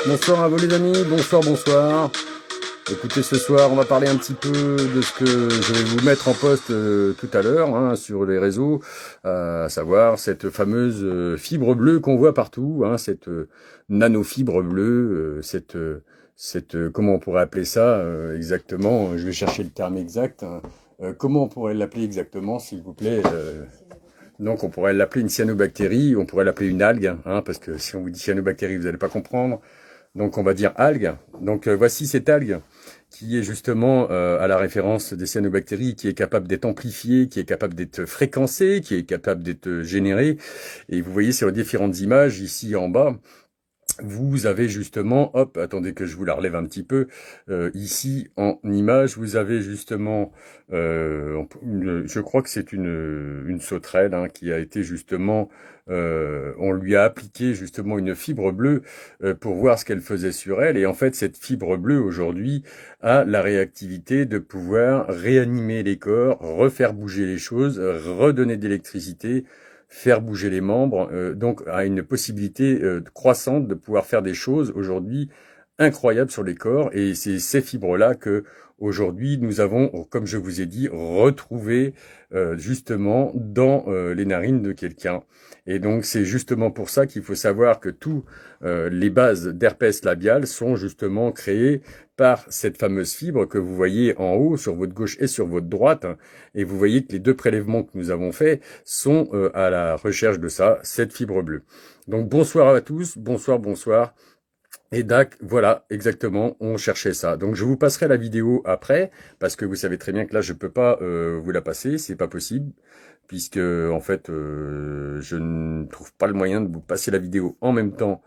Bonsoir à vous les amis, bonsoir, bonsoir. Écoutez, ce soir, on va parler un petit peu de ce que je vais vous mettre en poste tout à l'heure sur les réseaux, à savoir cette fameuse fibre bleue qu'on voit partout, cette nanofibre bleue, comment on pourrait appeler ça exactement, je vais chercher le terme exact. Comment on pourrait l'appeler exactement, s'il vous plaît donc on pourrait l'appeler une cyanobactérie, on pourrait l'appeler une algue, parce que si on vous dit cyanobactérie, vous n'allez pas comprendre. Donc on va dire algue. Donc voici cette algue qui est justement à la référence des cyanobactéries, qui est capable d'être amplifiée, qui est capable d'être fréquencée, qui est capable d'être générée. Et vous voyez sur les différentes images ici en bas, vous avez justement, hop, attendez que je vous la relève un petit peu, ici en image, vous avez justement, je crois que c'est une sauterelle qui a été justement, on lui a appliqué justement une fibre bleue pour voir ce qu'elle faisait sur elle, et en fait cette fibre bleue aujourd'hui a la réactivité de pouvoir réanimer les corps, refaire bouger les choses, redonner de l'électricité, faire bouger les membres, donc a une possibilité croissante de pouvoir faire des choses aujourd'hui incroyables sur les corps, et c'est ces fibres-là que aujourd'hui nous avons, comme je vous ai dit, retrouvé justement dans les narines de quelqu'un. Et donc c'est justement pour ça qu'il faut savoir que tous les bases d'herpès labial sont justement créées par cette fameuse fibre que vous voyez en haut, sur votre gauche et sur votre droite. Et vous voyez que les deux prélèvements que nous avons faits sont à la recherche de ça, cette fibre bleue. Donc bonsoir à tous, bonsoir, bonsoir. Et Dac, voilà, exactement, on cherchait ça. Donc je vous passerai la vidéo après, parce que vous savez très bien que là je peux pas vous la passer, c'est pas possible, puisque en fait je ne trouve pas le moyen de vous passer la vidéo en même temps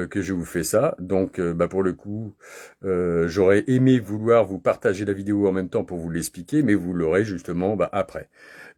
que je vous fais ça. Donc pour le coup, j'aurais aimé vouloir vous partager la vidéo en même temps pour vous l'expliquer, mais vous l'aurez justement après.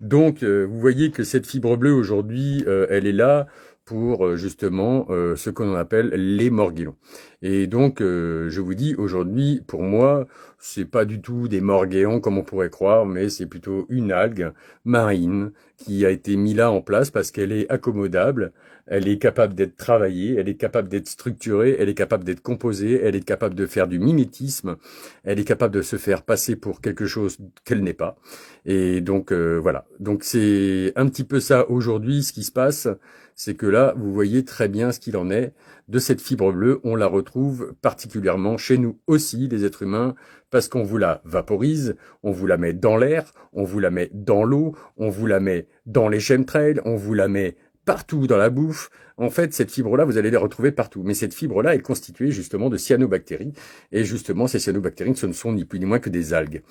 Donc vous voyez que cette fibre bleue aujourd'hui, elle est là pour justement ce qu'on appelle les morguillons. Et donc, je vous dis, aujourd'hui, pour moi, c'est pas du tout des morguéons comme on pourrait croire, mais c'est plutôt une algue marine qui a été mise là en place parce qu'elle est accommodable, elle est capable d'être travaillée, elle est capable d'être structurée, elle est capable d'être composée, elle est capable de faire du mimétisme, elle est capable de se faire passer pour quelque chose qu'elle n'est pas. Et donc, voilà. Donc, c'est un petit peu ça aujourd'hui, ce qui se passe, c'est que là, vous voyez très bien ce qu'il en est de cette fibre bleue. On la retrouve particulièrement chez nous aussi, les êtres humains, parce qu'on vous la vaporise, on vous la met dans l'air, on vous la met dans l'eau, on vous la met dans les chemtrails, on vous la met partout dans la bouffe. En fait, cette fibre-là, vous allez les retrouver partout. Mais cette fibre-là est constituée justement de cyanobactéries. Et justement, ces cyanobactéries, ce ne sont ni plus ni moins que des algues.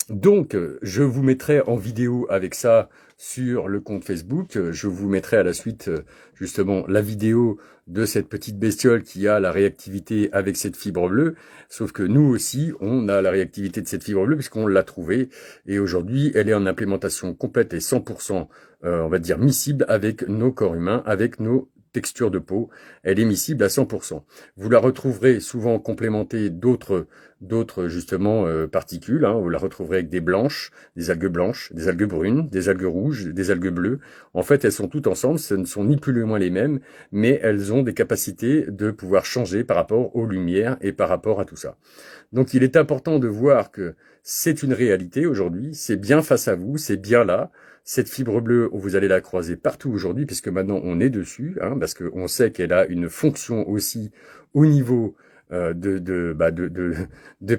Donc, je vous mettrai en vidéo avec ça sur le compte Facebook. Je vous mettrai à la suite, justement, la vidéo de cette petite bestiole qui a la réactivité avec cette fibre bleue. Sauf que nous aussi, on a la réactivité de cette fibre bleue puisqu'on l'a trouvée. Et aujourd'hui, elle est en implémentation complète et 100%, on va dire, miscible avec nos corps humains, avec nos texture de peau, elle est miscible à 100%. Vous la retrouverez souvent complémentée d'autres justement particules. Vous la retrouverez avec des blanches, des algues brunes, des algues rouges, des algues bleues. En fait, elles sont toutes ensemble. Ce ne sont ni plus ni moins les mêmes, mais elles ont des capacités de pouvoir changer par rapport aux lumières et par rapport à tout ça. Donc, il est important de voir que c'est une réalité aujourd'hui. C'est bien face à vous, c'est bien là. Cette fibre bleue, vous allez la croiser partout aujourd'hui, puisque maintenant on est dessus, parce qu'on sait qu'elle a une fonction aussi au niveau des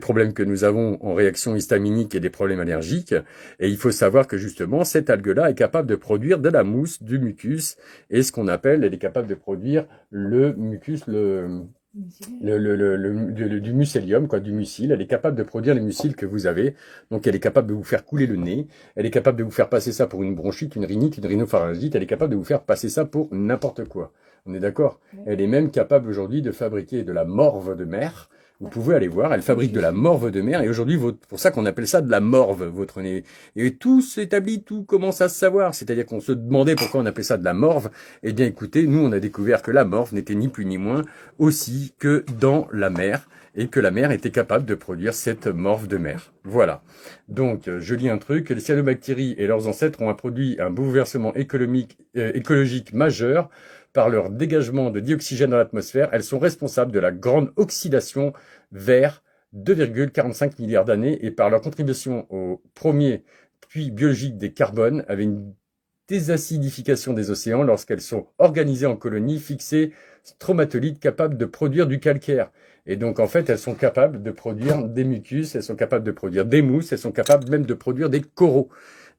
problèmes que nous avons en réaction histaminique et des problèmes allergiques. Et il faut savoir que justement, cette algue-là est capable de produire de la mousse, du mucus, et ce qu'on appelle, elle est capable de produire le mucus, du mucélium, du mucil. Elle est capable de produire les mucils que vous avez. Donc, elle est capable de vous faire couler le nez. Elle est capable de vous faire passer ça pour une bronchite, une rhinite, une rhinopharyngite. Elle est capable de vous faire passer ça pour n'importe quoi. On est d'accord? Elle est même capable aujourd'hui de fabriquer de la morve de mer. Vous pouvez aller voir, elle fabrique de la morve de mer, et aujourd'hui, pour ça qu'on appelle ça de la morve, votre nez. Et tout s'établit, tout commence à se savoir. C'est-à-dire qu'on se demandait pourquoi on appelait ça de la morve. Eh bien, écoutez, nous, on a découvert que la morve n'était ni plus ni moins aussi que dans la mer, et que la mer était capable de produire cette morve de mer. Voilà. Donc, je lis un truc, les cyanobactéries et leurs ancêtres ont produit un bouleversement écologique majeur par leur dégagement de dioxygène dans l'atmosphère, elles sont responsables de la grande oxydation vers 2,45 milliards d'années et par leur contribution au premier puits biologique des carbones avec une désacidification des océans lorsqu'elles sont organisées en colonies fixées stromatolites capables de produire du calcaire. Et donc, en fait, elles sont capables de produire des mucus, elles sont capables de produire des mousses, elles sont capables même de produire des coraux.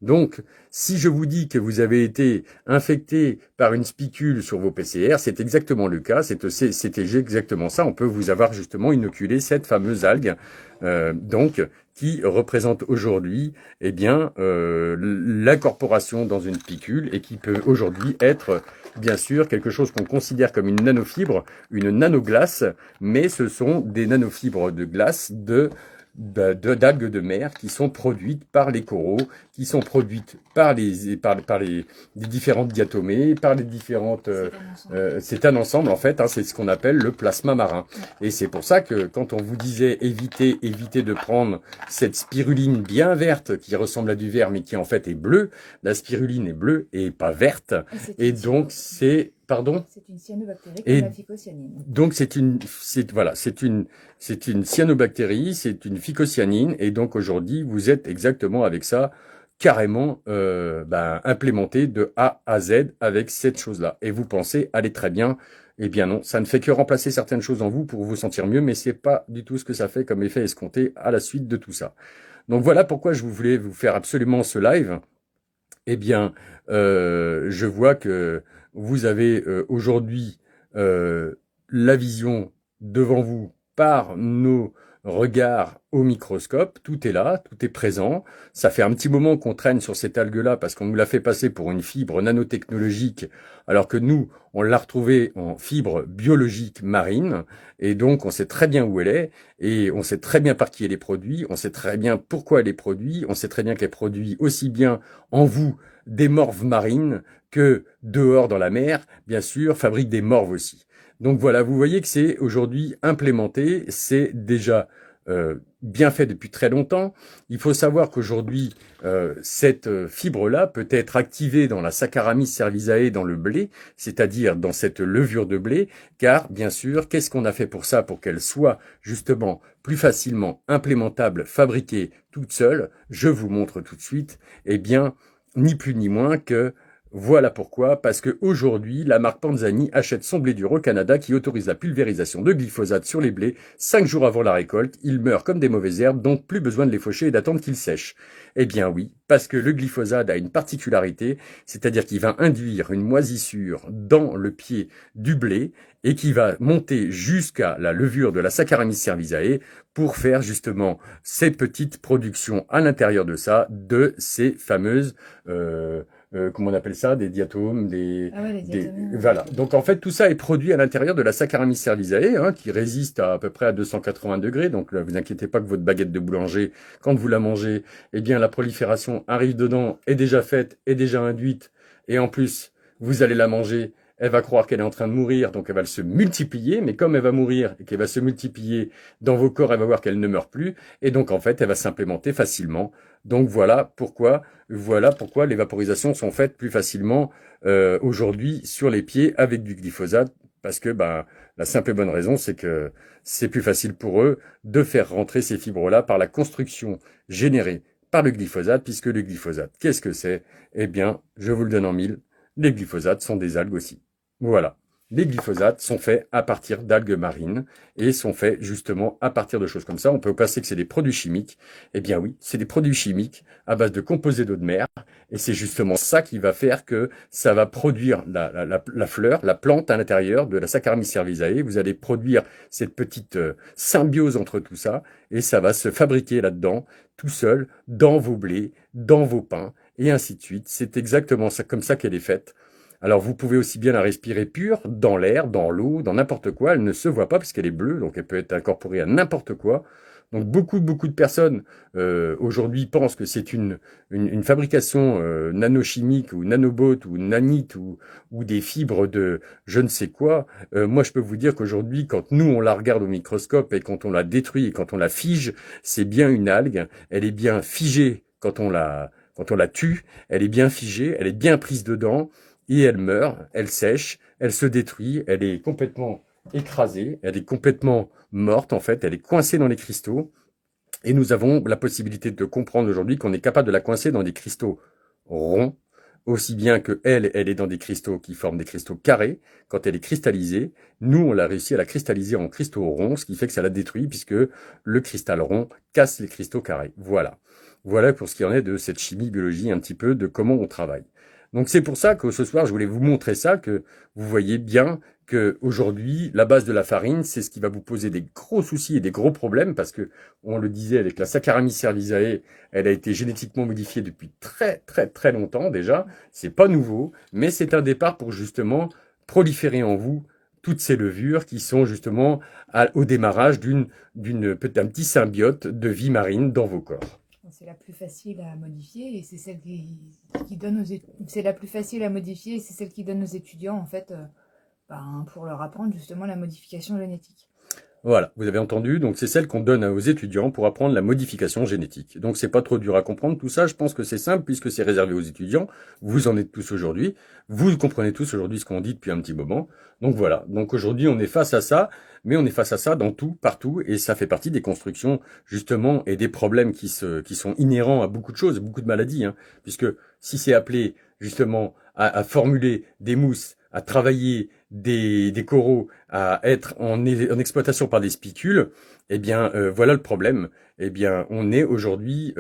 Donc, si je vous dis que vous avez été infecté par une spicule sur vos PCR, c'est exactement le cas, c'était exactement ça. On peut vous avoir justement inoculé cette fameuse algue, donc qui représente aujourd'hui, eh bien, l'incorporation dans une spicule et qui peut aujourd'hui être, bien sûr, quelque chose qu'on considère comme une nanofibre, une nanoglace, mais ce sont des nanofibres de glace d'algues de mer qui sont produites par les coraux, qui sont produites par les différentes diatomées, par les différentes... c'est un ensemble en fait, hein, c'est ce qu'on appelle le plasma marin. Et c'est pour ça que quand on vous disait évitez de prendre cette spiruline bien verte qui ressemble à du verre mais qui en fait est bleue, la spiruline est bleue et pas verte. Et donc c'est... Pardon ? C'est une cyanobactérie comme la phycocyanine. Donc c'est une cyanobactérie, c'est une phycocyanine, et donc aujourd'hui vous êtes exactement avec ça, carrément implémenté de A à Z avec cette chose-là. Et vous pensez aller très bien. Eh bien non, ça ne fait que remplacer certaines choses en vous pour vous sentir mieux, mais c'est pas du tout ce que ça fait comme effet escompté à la suite de tout ça. Donc voilà pourquoi je voulais vous faire absolument ce live. Eh bien, je vois que vous avez aujourd'hui la vision devant vous par nos regards au microscope. Tout est là, tout est présent. Ça fait un petit moment qu'on traîne sur cette algue-là parce qu'on nous l'a fait passer pour une fibre nanotechnologique, alors que nous, on l'a retrouvée en fibre biologique marine. Et donc, on sait très bien où elle est et on sait très bien par qui elle est produite. On sait très bien pourquoi elle est produite. On sait très bien qu'elle produit aussi bien en vous des morves marines que dehors dans la mer, bien sûr, fabrique des morves aussi. Donc voilà, vous voyez que c'est aujourd'hui implémenté, c'est déjà bien fait depuis très longtemps. Il faut savoir qu'aujourd'hui, cette fibre-là peut être activée dans la Saccharomyces cerevisiae dans le blé, c'est-à-dire dans cette levure de blé, car bien sûr, qu'est-ce qu'on a fait pour ça, pour qu'elle soit justement plus facilement implémentable, fabriquée toute seule? Je vous montre tout de suite. Eh bien, ni plus ni moins que voilà pourquoi, parce que aujourd'hui, la marque Panzani achète son blé dur au Canada qui autorise la pulvérisation de glyphosate sur les blés 5 jours avant la récolte. Ils meurent comme des mauvaises herbes, donc plus besoin de les faucher et d'attendre qu'ils sèchent. Eh bien oui, parce que le glyphosate a une particularité, c'est-à-dire qu'il va induire une moisissure dans le pied du blé et qui va monter jusqu'à la levure de la Saccharomyces cerevisiae pour faire justement ces petites productions à l'intérieur de ça, de ces fameuses... comment on appelle ça, des diatomes, les diatomes. Voilà. Donc en fait, tout ça est produit à l'intérieur de la Saccharomyces cerevisiae, hein, qui résiste à peu près à 280 degrés. Donc là, vous inquiétez pas que votre baguette de boulanger, quand vous la mangez, eh bien la prolifération arrive dedans, est déjà faite, est déjà induite, et en plus, vous allez la manger. Elle va croire qu'elle est en train de mourir, donc elle va se multiplier, mais comme elle va mourir et qu'elle va se multiplier dans vos corps, elle va voir qu'elle ne meurt plus, et donc en fait, elle va s'implémenter facilement. Donc voilà pourquoi les vaporisations sont faites plus facilement aujourd'hui sur les pieds avec du glyphosate, parce que la simple et bonne raison, c'est que c'est plus facile pour eux de faire rentrer ces fibres-là par la construction générée par le glyphosate, puisque le glyphosate, qu'est-ce que c'est? Eh bien, je vous le donne en mille, les glyphosates sont des algues aussi. Voilà. Les glyphosates sont faits à partir d'algues marines et sont faits justement à partir de choses comme ça. On peut penser que c'est des produits chimiques. Eh bien oui, c'est des produits chimiques à base de composés d'eau de mer. Et c'est justement ça qui va faire que ça va produire la fleur, la plante à l'intérieur de la Saccharomyces cerevisiae. Vous allez produire cette petite symbiose entre tout ça et ça va se fabriquer là-dedans, tout seul, dans vos blés, dans vos pains et ainsi de suite. C'est exactement ça, comme ça qu'elle est faite. Alors vous pouvez aussi bien la respirer pure, dans l'air, dans l'eau, dans n'importe quoi. Elle ne se voit pas puisqu'elle est bleue, donc elle peut être incorporée à n'importe quoi. Donc beaucoup de personnes aujourd'hui pensent que c'est une fabrication nanochimique ou nanobot ou nanite ou des fibres de je ne sais quoi. Moi je peux vous dire qu'aujourd'hui quand nous on la regarde au microscope et quand on la détruit et quand on la fige, c'est bien une algue. Elle est bien figée quand on la tue. Elle est bien figée, elle est bien prise dedans. Et elle meurt, elle sèche, elle se détruit, elle est complètement écrasée, elle est complètement morte en fait, elle est coincée dans les cristaux. Et nous avons la possibilité de comprendre aujourd'hui qu'on est capable de la coincer dans des cristaux ronds, aussi bien que elle est dans des cristaux qui forment des cristaux carrés. Quand elle est cristallisée, nous, on l'a réussi à la cristalliser en cristaux ronds, ce qui fait que ça la détruit, puisque le cristal rond casse les cristaux carrés. Voilà. Voilà pour ce qui en est de cette chimie, biologie, un petit peu de comment on travaille. Donc c'est pour ça que ce soir, je voulais vous montrer ça, que vous voyez bien que aujourd'hui, la base de la farine, c'est ce qui va vous poser des gros soucis et des gros problèmes, parce que, on le disait avec la Saccharomyces cerevisiae, elle a été génétiquement modifiée depuis très très très longtemps déjà. C'est pas nouveau, mais c'est un départ pour justement proliférer en vous toutes ces levures qui sont justement au démarrage peut-être un petit symbiote de vie marine dans vos corps. C'est la plus facile à modifier et c'est celle qui donne c'est la plus facile à modifier et c'est celle qui donne aux étudiants en fait pour leur apprendre justement la modification génétique. Voilà, vous avez entendu, donc c'est celle qu'on donne aux étudiants pour apprendre la modification génétique. Donc c'est pas trop dur à comprendre tout ça, je pense que c'est simple puisque c'est réservé aux étudiants, vous en êtes tous aujourd'hui, vous comprenez tous aujourd'hui ce qu'on dit depuis un petit moment. Donc voilà, donc aujourd'hui on est face à ça, mais on est face à ça dans tout, partout, et ça fait partie des constructions justement et des problèmes qui sont inhérents à beaucoup de choses, beaucoup de maladies, hein, puisque si c'est appelé justement à formuler des mousses, à travailler des coraux, à être en exploitation par des spicules, eh bien voilà le problème. Eh bien on est aujourd'hui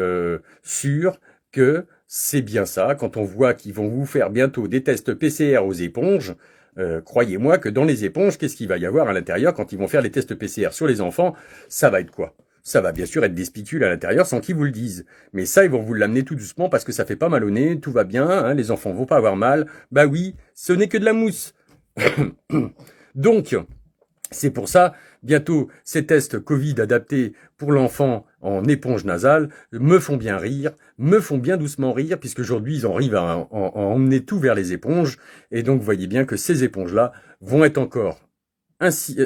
sûr que c'est bien ça. Quand on voit qu'ils vont vous faire bientôt des tests PCR aux éponges, croyez-moi que dans les éponges, qu'est-ce qu'il va y avoir à l'intérieur quand ils vont faire les tests PCR sur les enfants? Ça va être quoi? Ça va bien sûr être des spicules à l'intérieur sans qu'ils vous le disent. Mais ça, ils vont vous l'amener tout doucement parce que ça fait pas mal au nez, tout va bien, hein, les enfants vont pas avoir mal. Bah oui, ce n'est que de la mousse. Donc, c'est pour ça, bientôt, ces tests Covid adaptés pour l'enfant en éponge nasale me font bien rire, me font bien doucement rire, puisqu'aujourd'hui, ils arrivent à emmener tout vers les éponges. Et donc, vous voyez bien que ces éponges-là vont être encore ainsi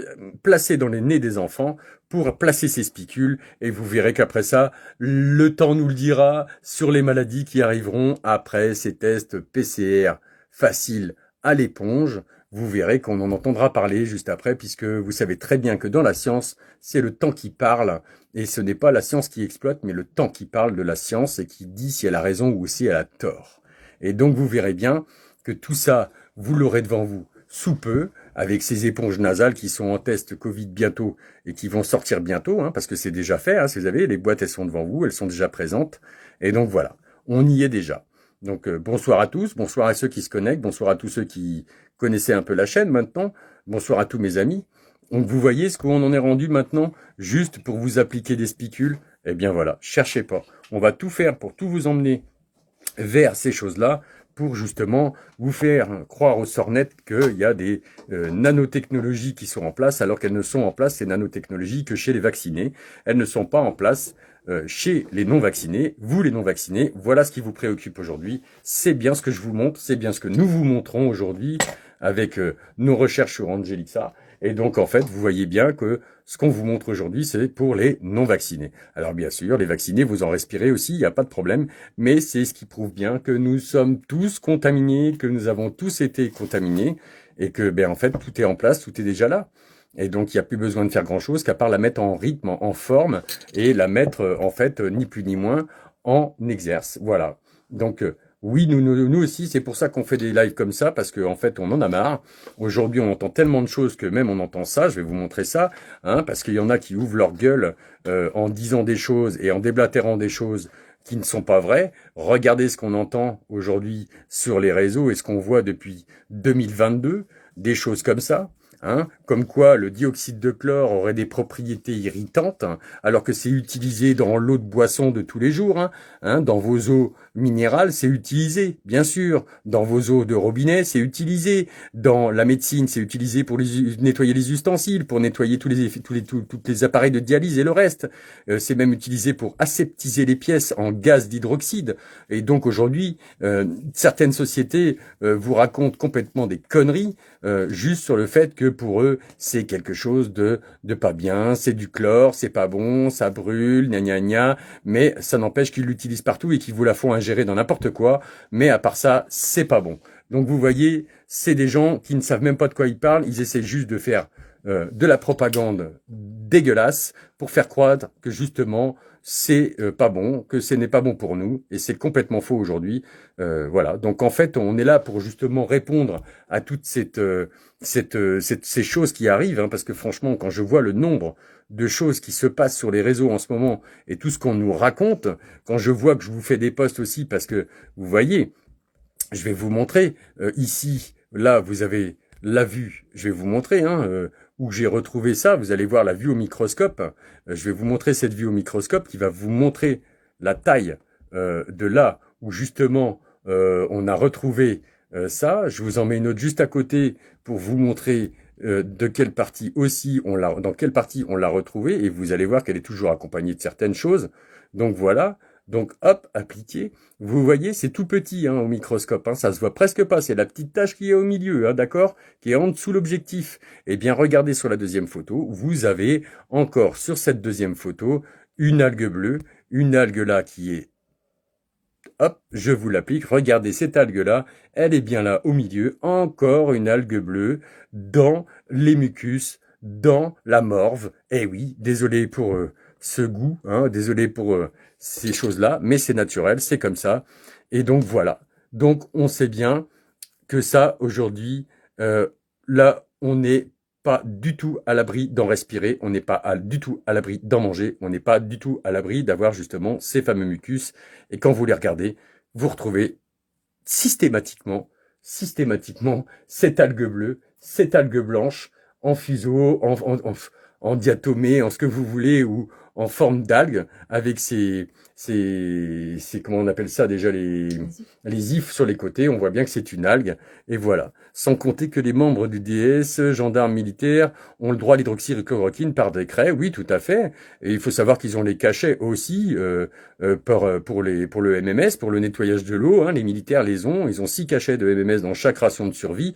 placées dans les nez des enfants pour placer ces spicules, et vous verrez qu'après ça, le temps nous le dira sur les maladies qui arriveront après ces tests PCR faciles à l'éponge. Vous verrez qu'on en entendra parler juste après, puisque vous savez très bien que dans la science, c'est le temps qui parle, et ce n'est pas la science qui exploite, mais le temps qui parle de la science et qui dit si elle a raison ou si elle a tort. Et donc vous verrez bien que tout ça, vous l'aurez devant vous sous peu, avec ces éponges nasales qui sont en test Covid bientôt et qui vont sortir bientôt, hein, parce que c'est déjà fait, hein, vous savez, les boîtes elles sont devant vous, elles sont déjà présentes, et donc voilà, on y est déjà. Donc bonsoir à tous, bonsoir à ceux qui se connectent, bonsoir à tous ceux qui connaissaient un peu la chaîne maintenant, bonsoir à tous mes amis. Donc vous voyez ce qu'on en est rendu maintenant, juste pour vous appliquer des spicules, eh bien voilà, cherchez pas. On va tout faire pour tout vous emmener vers ces choses-là, pour justement vous faire croire aux sornettes qu'il y a des nanotechnologies qui sont en place, alors qu'elles ne sont en place, ces nanotechnologies, que chez les vaccinés. Elles ne sont pas en place chez les non-vaccinés. Vous, les non-vaccinés, voilà ce qui vous préoccupe aujourd'hui. C'est bien ce que je vous montre, c'est bien ce que nous vous montrons aujourd'hui avec nos recherches sur Angelixa. Et donc, en fait, vous voyez bien que ce qu'on vous montre aujourd'hui, c'est pour les non-vaccinés. Alors, bien sûr, les vaccinés, vous en respirez aussi, il n'y a pas de problème, mais c'est ce qui prouve bien que nous sommes tous contaminés, que nous avons tous été contaminés, et que, ben, en fait, tout est en place, tout est déjà là. Et donc, il n'y a plus besoin de faire grand-chose qu'à part la mettre en rythme, en forme, et la mettre, en fait, ni plus ni moins, en exerce. Voilà. Donc, oui, nous aussi, c'est pour ça qu'on fait des lives comme ça, parce qu'en fait, on en a marre. Aujourd'hui, on entend tellement de choses que même on entend ça, je vais vous montrer ça, hein, parce qu'il y en a qui ouvrent leur gueule en disant des choses et en déblatérant des choses qui ne sont pas vraies. Regardez ce qu'on entend aujourd'hui sur les réseaux et ce qu'on voit depuis 2022, des choses comme ça. Hein, comme quoi le dioxyde de chlore aurait des propriétés irritantes, hein, alors que c'est utilisé dans l'eau de boisson de tous les jours, dans vos eaux minérales, c'est utilisé, bien sûr, dans vos eaux de robinet, c'est utilisé, dans la médecine, c'est utilisé pour nettoyer les ustensiles, pour nettoyer tous les appareils de dialyse et le reste, c'est même utilisé pour aseptiser les pièces en gaz d'hydroxyde, et donc aujourd'hui, certaines sociétés vous racontent complètement des conneries, juste sur le fait que pour eux, c'est quelque chose de pas bien, c'est du chlore, c'est pas bon, ça brûle, gna gna gna, mais ça n'empêche qu'ils l'utilisent partout et qu'ils vous la font ingérer dans n'importe quoi, mais à part ça, c'est pas bon. Donc vous voyez, c'est des gens qui ne savent même pas de quoi ils parlent, ils essaient juste de faire de la propagande dégueulasse pour faire croire que justement c'est pas bon, que ce n'est pas bon pour nous, et c'est complètement faux aujourd'hui. Voilà. Donc en fait, on est là pour justement répondre à toutes ces choses qui arrivent, hein, parce que franchement, quand je vois le nombre de choses qui se passent sur les réseaux en ce moment et tout ce qu'on nous raconte, quand je vois que je vous fais des posts aussi, parce que vous voyez, je vais vous montrer ici, là, vous avez la vue. Je vais vous montrer où j'ai retrouvé ça. Vous allez voir la vue au microscope. Je vais vous montrer cette vue au microscope qui va vous montrer la taille de là où justement on a retrouvé ça. Je vous en mets une autre juste à côté pour vous montrer de quelle partie aussi dans quelle partie on l'a retrouvée. Et vous allez voir qu'elle est toujours accompagnée de certaines choses. Donc voilà. Donc hop, appliqué. Vous voyez, c'est tout petit au microscope, ça se voit presque pas, c'est la petite tache qui est au milieu, d'accord, qui est en dessous l'objectif. Eh bien, regardez sur la deuxième photo, vous avez encore sur cette deuxième photo une algue bleue, une algue là qui est, hop, je vous l'applique, regardez cette algue là, elle est bien là au milieu, encore une algue bleue dans les mucus, dans la morve. Eh oui, désolé pour ce goût, désolé pour ces choses-là, mais c'est naturel, c'est comme ça. Et donc voilà. Donc on sait bien que ça, aujourd'hui, là, on n'est pas du tout à l'abri d'en respirer, on n'est pas du tout à l'abri d'en manger, on n'est pas du tout à l'abri d'avoir justement ces fameux mucus. Et quand vous les regardez, vous retrouvez systématiquement, cette algue bleue, cette algue blanche, en fuseau, en diatomée, en ce que vous voulez, ou en forme d'algue, avec comment on appelle ça déjà, les ifs sur les côtés, on voit bien que c'est une algue, et voilà. Sans compter que les membres du DS, gendarmes militaires, ont le droit à l'hydroxychloroquine par décret, oui, tout à fait, et il faut savoir qu'ils ont les cachets aussi, pour le MMS, pour le nettoyage de l'eau, les militaires les ont, ils ont 6 cachets de MMS dans chaque ration de survie,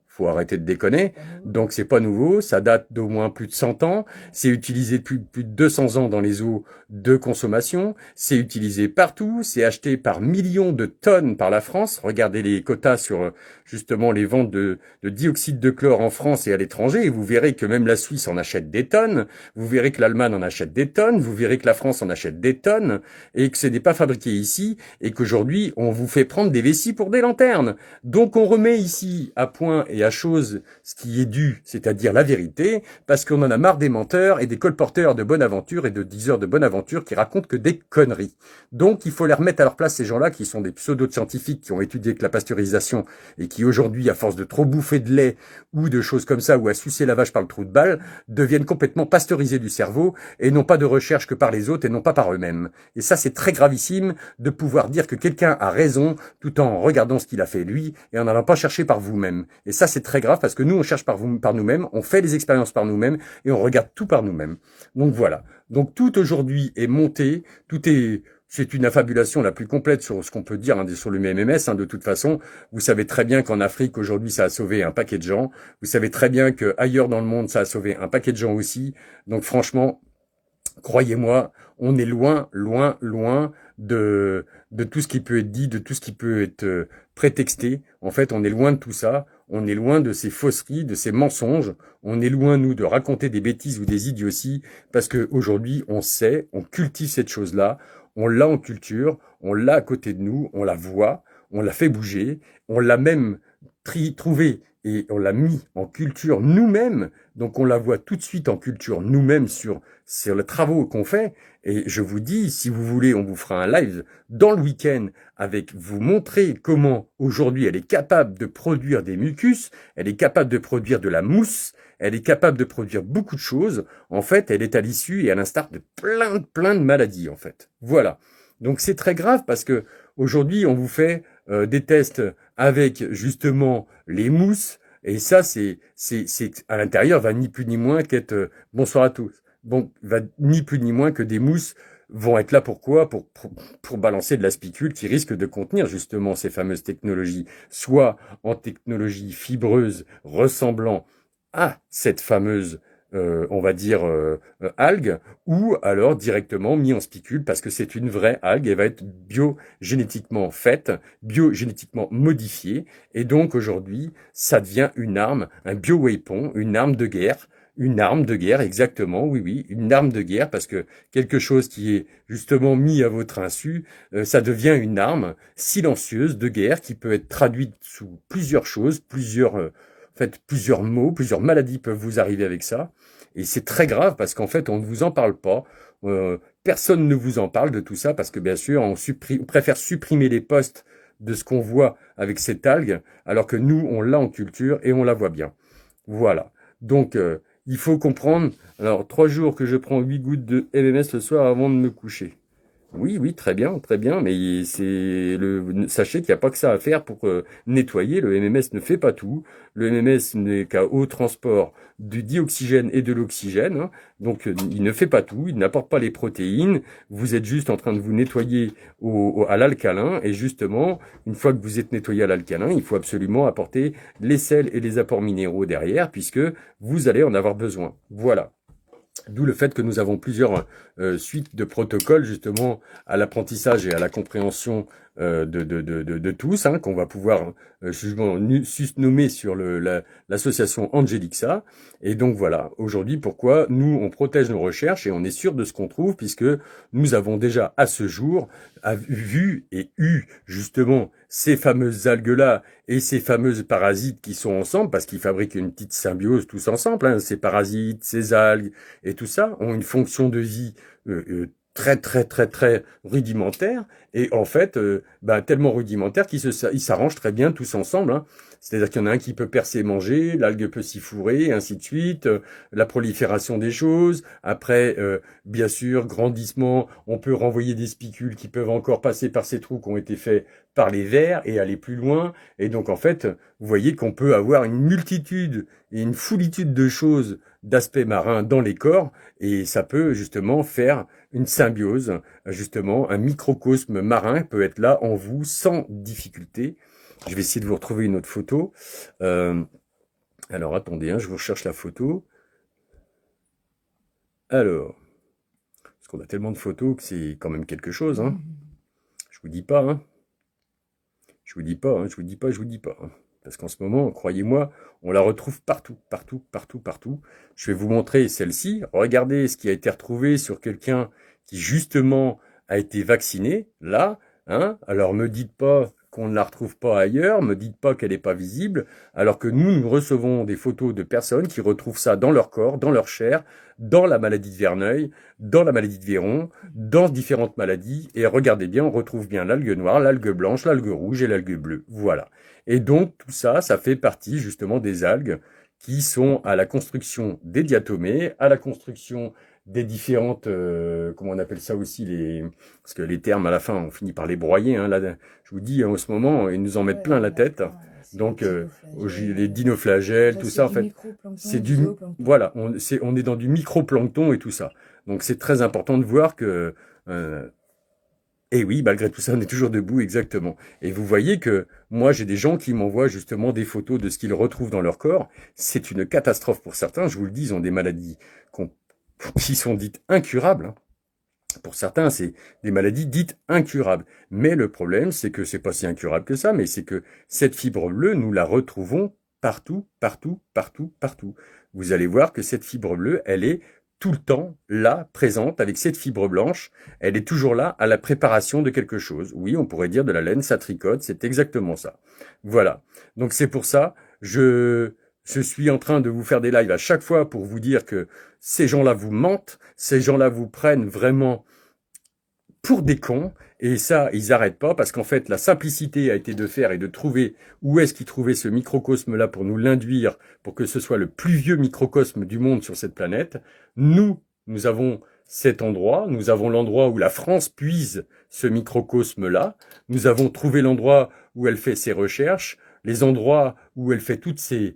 faut arrêter de déconner. Donc c'est pas nouveau, ça date d'au moins plus de 100 ans, c'est utilisé depuis plus de 200 ans dans les eaux de consommation, c'est utilisé partout, c'est acheté par millions de tonnes par la France. Regardez les quotas sur justement les ventes de dioxyde de chlore en France et à l'étranger, et vous verrez que même la Suisse en achète des tonnes, vous verrez que l'Allemagne en achète des tonnes, vous verrez que la France en achète des tonnes, et que ce n'est pas fabriqué ici, et qu'aujourd'hui on vous fait prendre des vessies pour des lanternes. Donc on remet ici à point et à chose ce qui est dû, c'est-à-dire la vérité, parce qu'on en a marre des menteurs et des colporteurs de bonne aventure et de diseurs de bonne aventure qui racontent que des conneries. Donc il faut les remettre à leur place, ces gens-là qui sont des pseudo-scientifiques qui ont étudié que la pasteurisation et qui aujourd'hui, à force de trop bouffer de lait ou de choses comme ça, ou à sucer la vache par le trou de balle, deviennent complètement pasteurisés du cerveau et n'ont pas de recherche que par les autres et non pas par eux-mêmes. Et ça, c'est très gravissime de pouvoir dire que quelqu'un a raison tout en regardant ce qu'il a fait lui et en n'allant pas chercher par vous-même. Et ça, c'est très grave parce que nous, on cherche par nous-mêmes, on fait des expériences par nous-mêmes et on regarde tout par nous-mêmes. Donc voilà. Donc tout aujourd'hui est monté, c'est une affabulation la plus complète sur ce qu'on peut dire sur le MMS. De toute façon, vous savez très bien qu'en Afrique aujourd'hui, ça a sauvé un paquet de gens. Vous savez très bien que ailleurs dans le monde, ça a sauvé un paquet de gens aussi. Donc franchement, croyez-moi, on est loin, loin, loin de tout ce qui peut être dit, de tout ce qui peut être prétexté. En fait, on est loin de tout ça. On est loin de ces fausseries, de ces mensonges. On est loin, nous, de raconter des bêtises ou des idioties, parce que aujourd'hui, on sait, on cultive cette chose-là, on l'a en culture, on l'a à côté de nous, on la voit, on la fait bouger, on l'a même trouvée et on l'a mis en culture nous-mêmes. Donc on la voit tout de suite en culture nous-mêmes sur les travaux qu'on fait. Et je vous dis, si vous voulez, on vous fera un live dans le week-end avec vous montrer comment aujourd'hui elle est capable de produire des mucus, elle est capable de produire de la mousse, elle est capable de produire beaucoup de choses. En fait, elle est à l'issue et à l'instar de plein de maladies, en fait. Voilà. Donc c'est très grave parce que aujourd'hui, on vous fait des tests avec justement les mousses. Et ça, c'est à l'intérieur, va ni plus ni moins qu'être bonsoir à tous. Bon, va ni plus ni moins que des mousses vont être là pourquoi pour balancer de la spicule qui risque de contenir justement ces fameuses technologies, soit en technologie fibreuse ressemblant à cette fameuse on va dire algue, ou alors directement mis en spicule parce que c'est une vraie algue, elle va être biogénétiquement faite, biogénétiquement modifiée, et donc aujourd'hui ça devient une arme, un bio-weapon, une arme de guerre, exactement, oui, oui, une arme de guerre, parce que quelque chose qui est justement mis à votre insu, ça devient une arme silencieuse de guerre qui peut être traduite sous plusieurs choses, en fait, plusieurs mots, plusieurs maladies peuvent vous arriver avec ça. Et c'est très grave parce qu'en fait, on ne vous en parle pas. Personne ne vous en parle de tout ça parce que bien sûr, on préfère supprimer les postes de ce qu'on voit avec cette algue, alors que nous, on l'a en culture et on la voit bien. Voilà. Donc, il faut comprendre. Alors, 3 jours que je prends 8 gouttes de MMS le soir avant de me coucher. Oui, oui, très bien, mais sachez qu'il n'y a pas que ça à faire pour nettoyer. Le MMS ne fait pas tout. Le MMS n'est qu'à haut transport du dioxygène et de l'oxygène, hein. Donc, il ne fait pas tout. Il n'apporte pas les protéines. Vous êtes juste en train de vous nettoyer à l'alcalin. Et justement, une fois que vous êtes nettoyé à l'alcalin, il faut absolument apporter les sels et les apports minéraux derrière, puisque vous allez en avoir besoin. Voilà. D'où le fait que nous avons plusieurs suites de protocoles justement à l'apprentissage et à la compréhension de tous, hein, qu'on va pouvoir justement nommer sur l'association Angelixa. Et donc voilà, aujourd'hui, pourquoi nous, on protège nos recherches et on est sûr de ce qu'on trouve, puisque nous avons déjà à ce jour vu et eu justement ces fameuses algues-là et ces fameuses parasites qui sont ensemble, parce qu'ils fabriquent une petite symbiose tous ensemble, hein, ces parasites, ces algues, et tout ça ont une fonction de vie très rudimentaire, et en fait tellement rudimentaire qu'ils s'arrangent très bien tous ensemble, hein. C'est-à-dire qu'il y en a un qui peut percer et manger, l'algue peut s'y fourrer, et ainsi de suite, la prolifération des choses, après bien sûr grandissement, on peut renvoyer des spicules qui peuvent encore passer par ces trous qui ont été faits par les vers et aller plus loin, et donc en fait vous voyez qu'on peut avoir une multitude et une foulitude de choses, d'aspects marins dans les corps, et ça peut justement faire une symbiose, justement un microcosme marin peut être là en vous sans difficulté. Je vais essayer de vous retrouver une autre photo. Alors attendez, hein, je vous recherche la photo. Alors, parce qu'on a tellement de photos que c'est quand même quelque chose, hein. Je vous dis pas, hein. Je vous dis pas, hein, je vous dis pas, je vous dis pas. Hein. Parce qu'en ce moment, croyez-moi, on la retrouve partout. Je vais vous montrer celle-ci. Regardez ce qui a été retrouvé sur quelqu'un qui, justement, a été vacciné. Là, hein. Alors, me dites pas qu'on ne la retrouve pas ailleurs. Me dites pas qu'elle n'est pas visible. Alors que nous recevons des photos de personnes qui retrouvent ça dans leur corps, dans leur chair, dans la maladie de Verneuil, dans la maladie de Véron, dans différentes maladies. Et regardez bien, on retrouve bien l'algue noire, l'algue blanche, l'algue rouge et l'algue bleue. Voilà. Et donc, tout ça, ça fait partie justement des algues qui sont à la construction des diatomées, à la construction des différentes, comment on appelle ça aussi, parce que les termes à la fin, on finit par les broyer, hein, là, je vous dis, en ce moment, ils nous en mettent plein la tête. Donc, les dinoflagelles, tout ça, en fait, c'est voilà, on est dans du microplancton et tout ça. Donc, c'est très important de voir que, et oui, malgré tout ça, on est toujours debout, exactement. Et vous voyez que moi, j'ai des gens qui m'envoient justement des photos de ce qu'ils retrouvent dans leur corps. C'est une catastrophe pour certains, je vous le dis, ils ont des maladies qui sont dites incurables, hein. Pour certains, c'est des maladies dites incurables. Mais le problème, c'est que c'est pas si incurable que ça, mais c'est que cette fibre bleue, nous la retrouvons partout. Vous allez voir que cette fibre bleue, elle est tout le temps là, présente, avec cette fibre blanche. Elle est toujours là à la préparation de quelque chose. Oui, on pourrait dire de la laine, ça tricote, c'est exactement ça. Voilà. Donc c'est pour ça, je suis en train de vous faire des lives à chaque fois pour vous dire que ces gens-là vous mentent, ces gens-là vous prennent vraiment pour des cons, et ça, ils n'arrêtent pas, parce qu'en fait, la simplicité a été de faire et de trouver où est-ce qu'ils trouvaient ce microcosme-là pour nous l'induire, pour que ce soit le plus vieux microcosme du monde sur cette planète. Nous avons cet endroit, nous avons l'endroit où la France puise ce microcosme-là, nous avons trouvé l'endroit où elle fait ses recherches, les endroits où elle fait toutes ses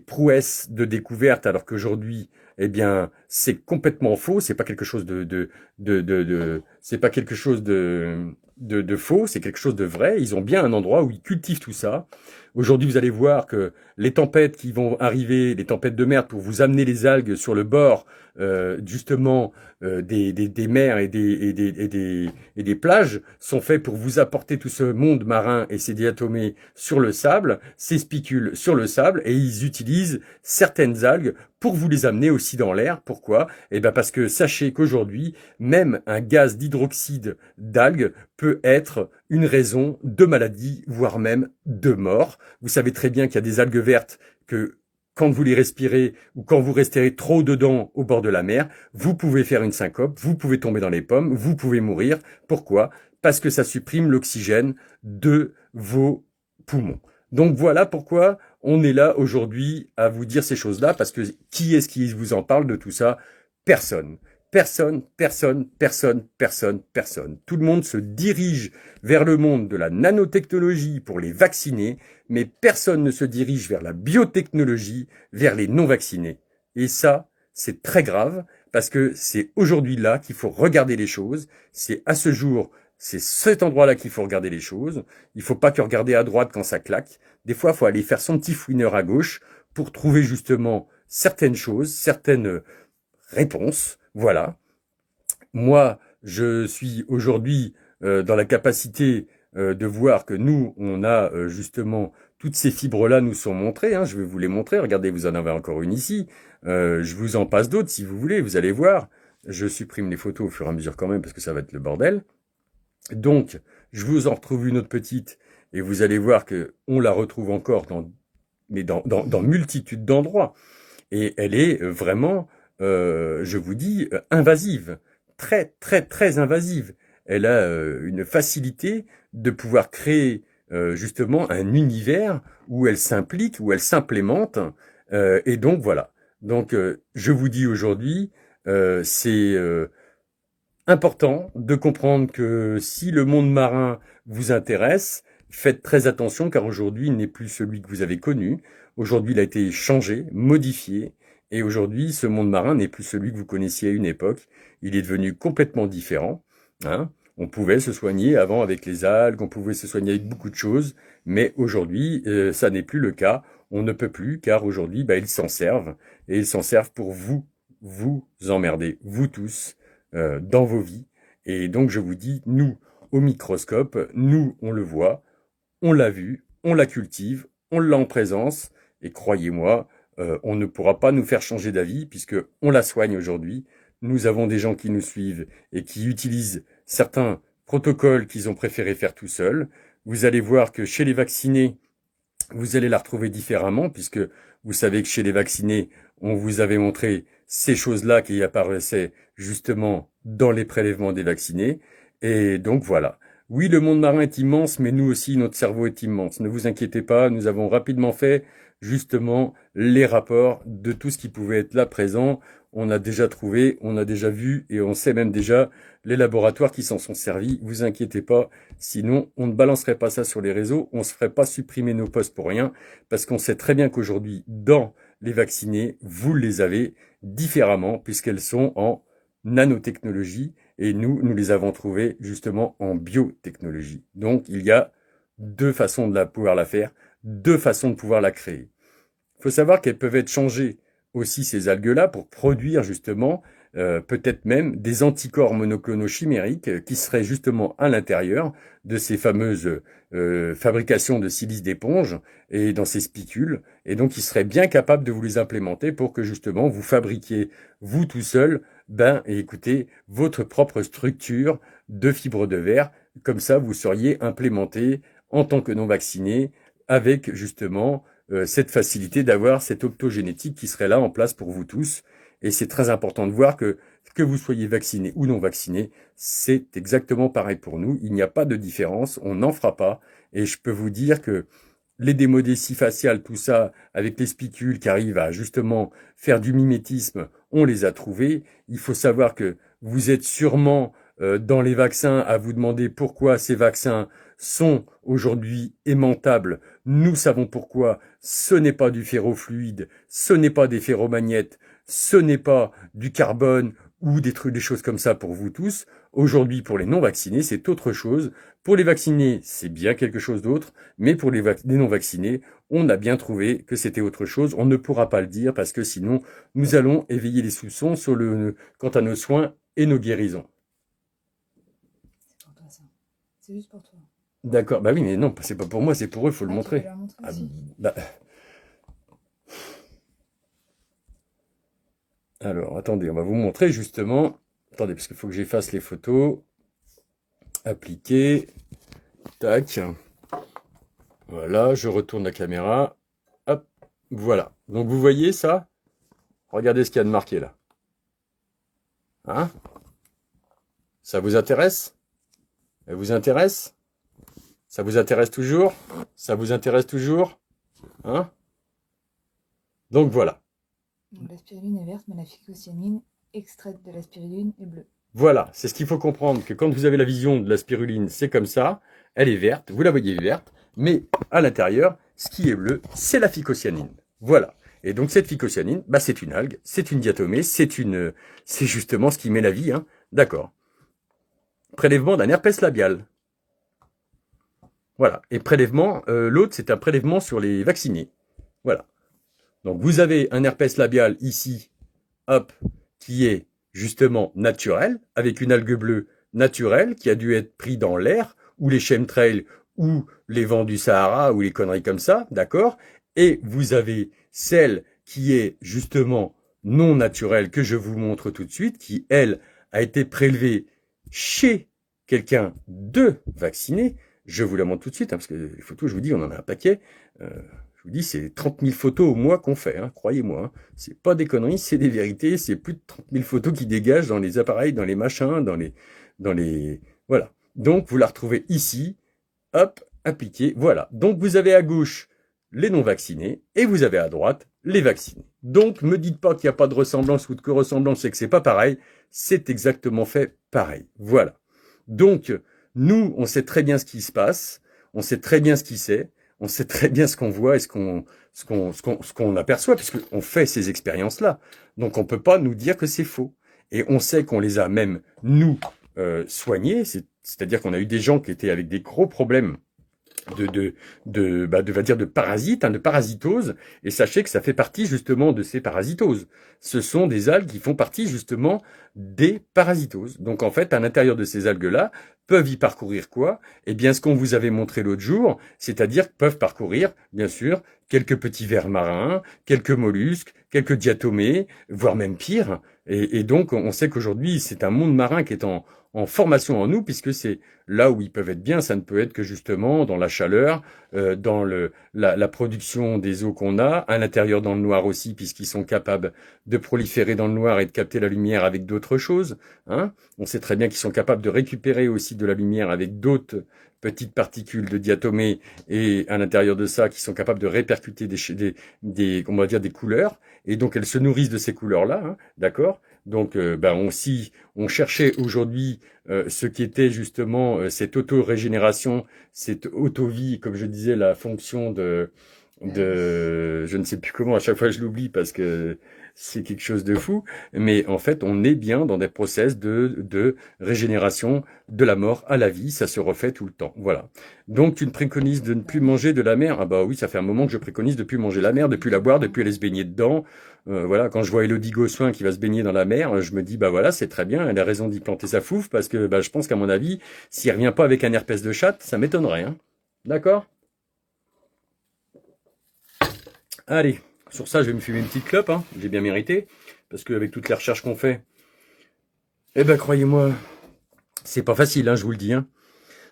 prouesses de découverte, alors qu'aujourd'hui, eh bien, c'est complètement faux. C'est pas quelque chose c'est pas quelque chose de faux, c'est quelque chose de vrai. Ils ont bien un endroit où ils cultivent tout ça. Aujourd'hui, vous allez voir que les tempêtes qui vont arriver, les tempêtes de mer pour vous amener les algues sur le bord, justement, des mers et des plages, sont faits pour vous apporter tout ce monde marin et ces diatomées sur le sable, ces spicules sur le sable, et ils utilisent certaines algues pour vous les amener aussi dans l'air. Pourquoi? Eh ben parce que sachez qu'aujourd'hui, même un gaz d'hydroxyde d'algues peut être une raison de maladie, voire même de mort. Vous savez très bien qu'il y a des algues vertes que quand vous les respirez ou quand vous restez trop dedans au bord de la mer, vous pouvez faire une syncope, vous pouvez tomber dans les pommes, vous pouvez mourir. Pourquoi? Parce que ça supprime l'oxygène de vos poumons. Donc voilà pourquoi on est là aujourd'hui à vous dire ces choses-là, parce que qui est-ce qui vous en parle de tout ça? Personne. Personne, personne, personne, personne, personne. Tout le monde se dirige vers le monde de la nanotechnologie pour les vacciner, mais personne ne se dirige vers la biotechnologie, vers les non-vaccinés. Et ça, c'est très grave, parce que c'est aujourd'hui là qu'il faut regarder les choses. C'est à ce jour, c'est cet endroit-là qu'il faut regarder les choses. Il faut pas que regarder à droite quand ça claque. Des fois, il faut aller faire son petit fouineur à gauche pour trouver justement certaines choses, certaines réponses. Voilà. Moi, je suis aujourd'hui dans la capacité de voir que nous, on a justement toutes ces fibres-là nous sont montrées. Hein, je vais vous les montrer. Regardez, vous en avez encore une ici. Je vous en passe d'autres si vous voulez. Vous allez voir. Je supprime les photos au fur et à mesure quand même parce que ça va être le bordel. Donc, je vous en retrouve une autre petite et vous allez voir que on la retrouve encore dans multitude d'endroits. Et elle est vraiment, je vous dis, invasive. Très, très, très invasive. Elle a une facilité de pouvoir créer justement un univers où elle s'implique, où elle s'implémente. Et donc voilà. Donc je vous dis aujourd'hui, c'est important de comprendre que si le monde marin vous intéresse, faites très attention car aujourd'hui il n'est plus celui que vous avez connu. Aujourd'hui il a été changé, modifié. Et aujourd'hui, ce monde marin n'est plus celui que vous connaissiez à une époque. Il est devenu complètement différent. Hein. On pouvait se soigner avant avec les algues, on pouvait se soigner avec beaucoup de choses, mais aujourd'hui, ça n'est plus le cas. On ne peut plus, car aujourd'hui, ils s'en servent. Et ils s'en servent pour vous emmerder, vous tous, dans vos vies. Et donc, je vous dis, nous, au microscope, nous, on le voit, on l'a vu, on la cultive, on l'a en présence, et croyez-moi, on ne pourra pas nous faire changer d'avis puisque on la soigne aujourd'hui. Nous avons des gens qui nous suivent et qui utilisent certains protocoles qu'ils ont préféré faire tout seuls. Vous allez voir que chez les vaccinés, vous allez la retrouver différemment puisque vous savez que chez les vaccinés, on vous avait montré ces choses-là qui apparaissaient justement dans les prélèvements des vaccinés. Et donc voilà. Oui, le monde marin est immense, mais nous aussi, notre cerveau est immense. Ne vous inquiétez pas, nous avons rapidement fait justement les rapports de tout ce qui pouvait être là présent. On a déjà trouvé, on a déjà vu et on sait même déjà les laboratoires qui s'en sont servis. Vous inquiétez pas, sinon on ne balancerait pas ça sur les réseaux, on se ferait pas supprimer nos postes pour rien, parce qu'on sait très bien qu'aujourd'hui, dans les vaccinés, vous les avez différemment puisqu'elles sont en nanotechnologie et nous les avons trouvées justement en biotechnologie. Donc il y a deux façons de pouvoir la faire, deux façons de pouvoir la créer. Il faut savoir qu'elles peuvent être changées aussi, ces algues-là, pour produire justement peut-être même des anticorps monoclonaux chimériques qui seraient justement à l'intérieur de ces fameuses fabrications de silice d'éponge et dans ces spicules, et donc ils seraient bien capables de vous les implémenter pour que justement vous fabriquiez, vous tout seul, et écoutez, votre propre structure de fibres de verre. Comme ça, vous seriez implémenté en tant que non vacciné avec justement cette facilité d'avoir cette optogénétique qui serait là en place pour vous tous. Et c'est très important de voir que vous soyez vacciné ou non vacciné, c'est exactement pareil pour nous. Il n'y a pas de différence, on n'en fera pas. Et je peux vous dire que les démodécies faciales, tout ça, avec les spicules qui arrivent à justement faire du mimétisme, on les a trouvés. Il faut savoir que vous êtes sûrement dans les vaccins à vous demander pourquoi ces vaccins sont aujourd'hui aimantables. Nous savons pourquoi. Ce n'est pas du ferrofluide, ce n'est pas des ferromagnétes, ce n'est pas du carbone ou des trucs, des choses comme ça pour vous tous. Aujourd'hui, pour les non-vaccinés, c'est autre chose. Pour les vaccinés, c'est bien quelque chose d'autre, mais pour les non-vaccinés, on a bien trouvé que c'était autre chose. On ne pourra pas le dire parce que sinon, nous allons éveiller les soupçons quant à nos soins et nos guérisons. C'est pour toi, ça. C'est juste pour toi. D'accord, bah oui, mais non, c'est pas pour moi, c'est pour eux, il faut le montrer. Tu peux leur montrer aussi. Bah... Alors, attendez, on va vous montrer justement. Attendez, parce qu'il faut que j'efface les photos. Appliquer. Tac. Voilà, je retourne la caméra. Hop, voilà. Donc vous voyez ça? Regardez ce qu'il y a de marqué là. Hein? Ça vous intéresse? Ça vous intéresse? Ça vous intéresse toujours? Ça vous intéresse toujours? Hein? Donc voilà. La spiruline est verte, mais la phycocyanine extraite de la spiruline est bleue. Voilà, c'est ce qu'il faut comprendre, que quand vous avez la vision de la spiruline, c'est comme ça, elle est verte, vous la voyez verte, mais à l'intérieur, ce qui est bleu, c'est la phycocyanine. Voilà. Et donc cette phycocyanine, bah c'est une algue, c'est une diatomée, c'est justement ce qui met la vie, hein. D'accord. Prélèvement d'un herpès labial. Voilà. Et prélèvement, l'autre, c'est un prélèvement sur les vaccinés. Voilà. Donc vous avez un herpès labial ici, hop, qui est justement naturel, avec une algue bleue naturelle qui a dû être pris dans l'air, ou les chemtrails, ou les vents du Sahara, ou les conneries comme ça, d'accord? Et vous avez celle qui est justement non naturelle, que je vous montre tout de suite, qui, elle, a été prélevée chez quelqu'un de vacciné. Je vous la montre tout de suite, hein, parce que les photos, je vous dis, on en a un paquet. Je vous dis, c'est 30 000 photos au mois qu'on fait, hein, croyez-moi. Hein. C'est pas des conneries, c'est des vérités. C'est plus de 30 000 photos qui dégagent dans les appareils, dans les machins, dans les, voilà. Donc, vous la retrouvez ici. Hop, appliqué. Voilà. Donc, vous avez à gauche les non-vaccinés et vous avez à droite les vaccinés. Donc, me dites pas qu'il n'y a pas de ressemblance ou de ressemblance et que c'est pas pareil. C'est exactement fait pareil. Voilà. Donc, nous, on sait très bien ce qui se passe. On sait très bien ce qui c'est. On sait très bien ce qu'on voit et ce qu'on aperçoit, puisqu'on fait ces expériences-là. Donc on peut pas nous dire que c'est faux. Et on sait qu'on les a même, nous, soignés, c'est-à-dire qu'on a eu des gens qui étaient avec des gros problèmes de parasites, hein, de parasitose, et sachez que ça fait partie justement de ces parasitoses. Ce sont des algues qui font partie justement des parasitoses. Donc en fait, à l'intérieur de ces algues-là, peuvent y parcourir quoi? Eh bien, ce qu'on vous avait montré l'autre jour, c'est-à-dire peuvent parcourir, bien sûr, quelques petits vers marins, quelques mollusques, quelques diatomées, voire même pire. Et donc, on sait qu'aujourd'hui, c'est un monde marin qui est en formation en nous, puisque c'est là où ils peuvent être bien, ça ne peut être que justement dans la chaleur, dans la production des eaux qu'on a, à l'intérieur dans le noir aussi, puisqu'ils sont capables de proliférer dans le noir et de capter la lumière avec d'autres choses. Hein. On sait très bien qu'ils sont capables de récupérer aussi de la lumière avec d'autres petites particules de diatomées, et à l'intérieur de ça, qui sont capables de répercuter on va dire des couleurs, et donc elles se nourrissent de ces couleurs-là, hein, d'accord? Donc, on cherchait aujourd'hui ce qui était justement cette auto-régénération, cette auto-vie, comme je disais, la fonction je ne sais plus comment, à chaque fois je l'oublie parce que c'est quelque chose de fou, mais en fait, on est bien dans des process de régénération de la mort à la vie, ça se refait tout le temps, voilà. Donc, tu me préconises de ne plus manger de la mer? Ah bah oui, ça fait un moment que je préconise de plus manger la mer, de plus la boire, de plus aller se baigner dedans. Voilà, quand je vois Élodie Gossuin qui va se baigner dans la mer, je me dis, bah voilà, c'est très bien, elle a raison d'y planter sa fouffe, parce que je pense qu'à mon avis, s'il revient pas avec un herpès de chatte, ça m'étonnerait, hein. D'accord? Allez, sur ça, je vais me fumer une petite clope, hein. J'ai bien mérité, parce qu'avec toutes les recherches qu'on fait, eh ben croyez-moi, c'est pas facile, hein, je vous le dis, hein.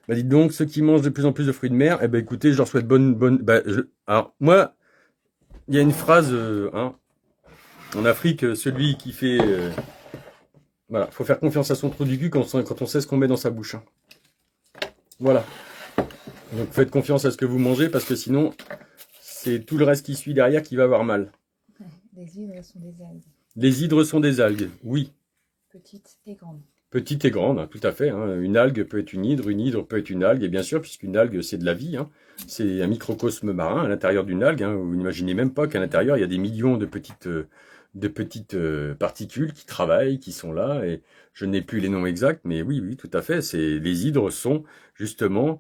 Bah dites donc, ceux qui mangent de plus en plus de fruits de mer, eh ben écoutez, je leur souhaite alors moi, il y a une phrase, hein, en Afrique, celui qui fait, voilà, faut faire confiance à son trou du cul quand on sait ce qu'on met dans sa bouche, hein. Voilà. Donc faites confiance à ce que vous mangez, parce que sinon, c'est tout le reste qui suit derrière qui va avoir mal. Les hydres sont des algues. Les hydres sont des algues, oui. Petites et grandes. Petite et grande, hein, tout à fait. Hein. Une algue peut être une hydre peut être une algue, et bien sûr, puisqu'une algue, c'est de la vie. Hein. C'est un microcosme marin à l'intérieur d'une algue. Hein. Vous n'imaginez même pas qu'à l'intérieur, il y a des millions de petites de petites particules qui travaillent, qui sont là, et je n'ai plus les noms exacts, mais oui, oui, tout à fait, les hydres sont justement,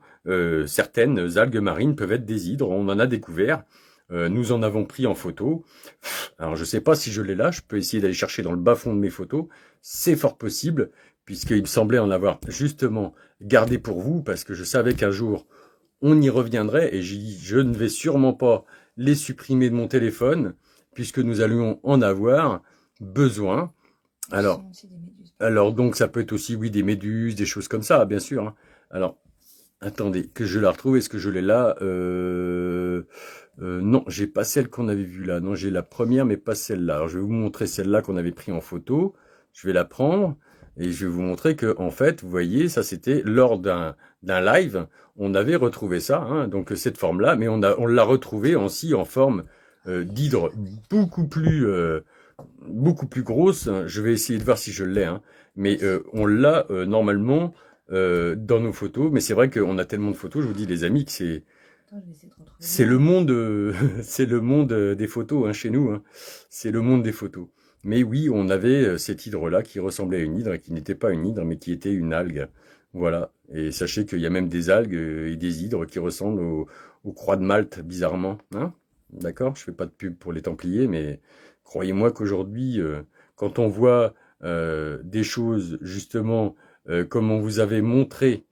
certaines algues marines peuvent être des hydres, on en a découvert, nous en avons pris en photo. Alors je sais pas si je l'ai là, je peux essayer d'aller chercher dans le bas-fond de mes photos, c'est fort possible, puisqu'il me semblait en avoir justement gardé pour vous, parce que je savais qu'un jour, on y reviendrait, et je ne vais sûrement pas les supprimer de mon téléphone, puisque nous allions en avoir besoin. Alors donc ça peut être aussi, oui, des méduses, des choses comme ça, bien sûr. Hein. Alors, attendez, que je la retrouve, est-ce que je l'ai là non, j'ai pas celle qu'on avait vue là. Non, j'ai la première, mais pas celle-là. Alors, je vais vous montrer celle-là qu'on avait pris en photo. Je vais la prendre et je vais vous montrer que, en fait, vous voyez, ça c'était lors d'un live, on avait retrouvé ça, hein, donc cette forme-là, mais on l'a retrouvé aussi en forme d'hydre beaucoup plus grosse. Je vais essayer de voir si je l'ai, hein, mais on l'a normalement dans nos photos. Mais c'est vrai qu'on a tellement de photos, je vous dis les amis, que c'est le monde, c'est le monde des photos, hein, chez nous. Hein. C'est le monde des photos. Mais oui, on avait cet hydre-là qui ressemblait à une hydre et qui n'était pas une hydre, mais qui était une algue. Voilà. Et sachez qu'il y a même des algues et des hydres qui ressemblent aux croix de Malte, bizarrement. Hein, d'accord? Je fais pas de pub pour les Templiers, mais croyez-moi qu'aujourd'hui, quand on voit des choses, justement, comme on vous avait montré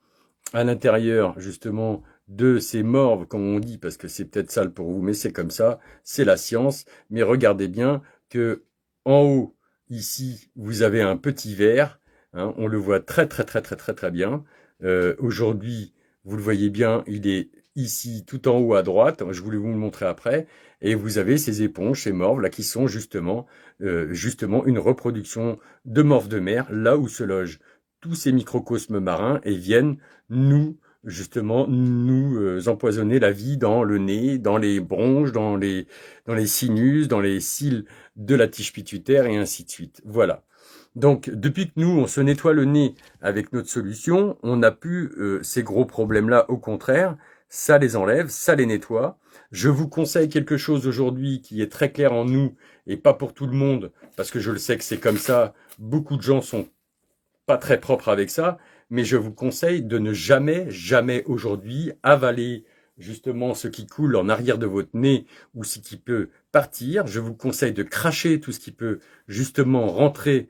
à l'intérieur, justement, de ces morves, comme on dit, parce que c'est peut-être sale pour vous, mais c'est comme ça, c'est la science. Mais regardez bien que en haut, ici, vous avez un petit verre, hein, on le voit très très bien. Aujourd'hui, vous le voyez bien, il est ici tout en haut à droite, je voulais vous le montrer après, et vous avez ces éponges, ces morves là qui sont justement une reproduction de morves de mer, là où se logent tous ces microcosmes marins et viennent nous empoisonner la vie dans le nez, dans les bronches, dans les sinus, dans les cils de la tige pituitaire et ainsi de suite. Voilà. Donc, depuis que nous, on se nettoie le nez avec notre solution, on n'a plus ces gros problèmes-là. Au contraire, ça les enlève, ça les nettoie. Je vous conseille quelque chose aujourd'hui qui est très clair en nous et pas pour tout le monde, parce que je le sais que c'est comme ça. Beaucoup de gens sont pas très propres avec ça, mais je vous conseille de ne jamais aujourd'hui avaler justement ce qui coule en arrière de votre nez ou ce qui peut partir. Je vous conseille de cracher tout ce qui peut justement rentrer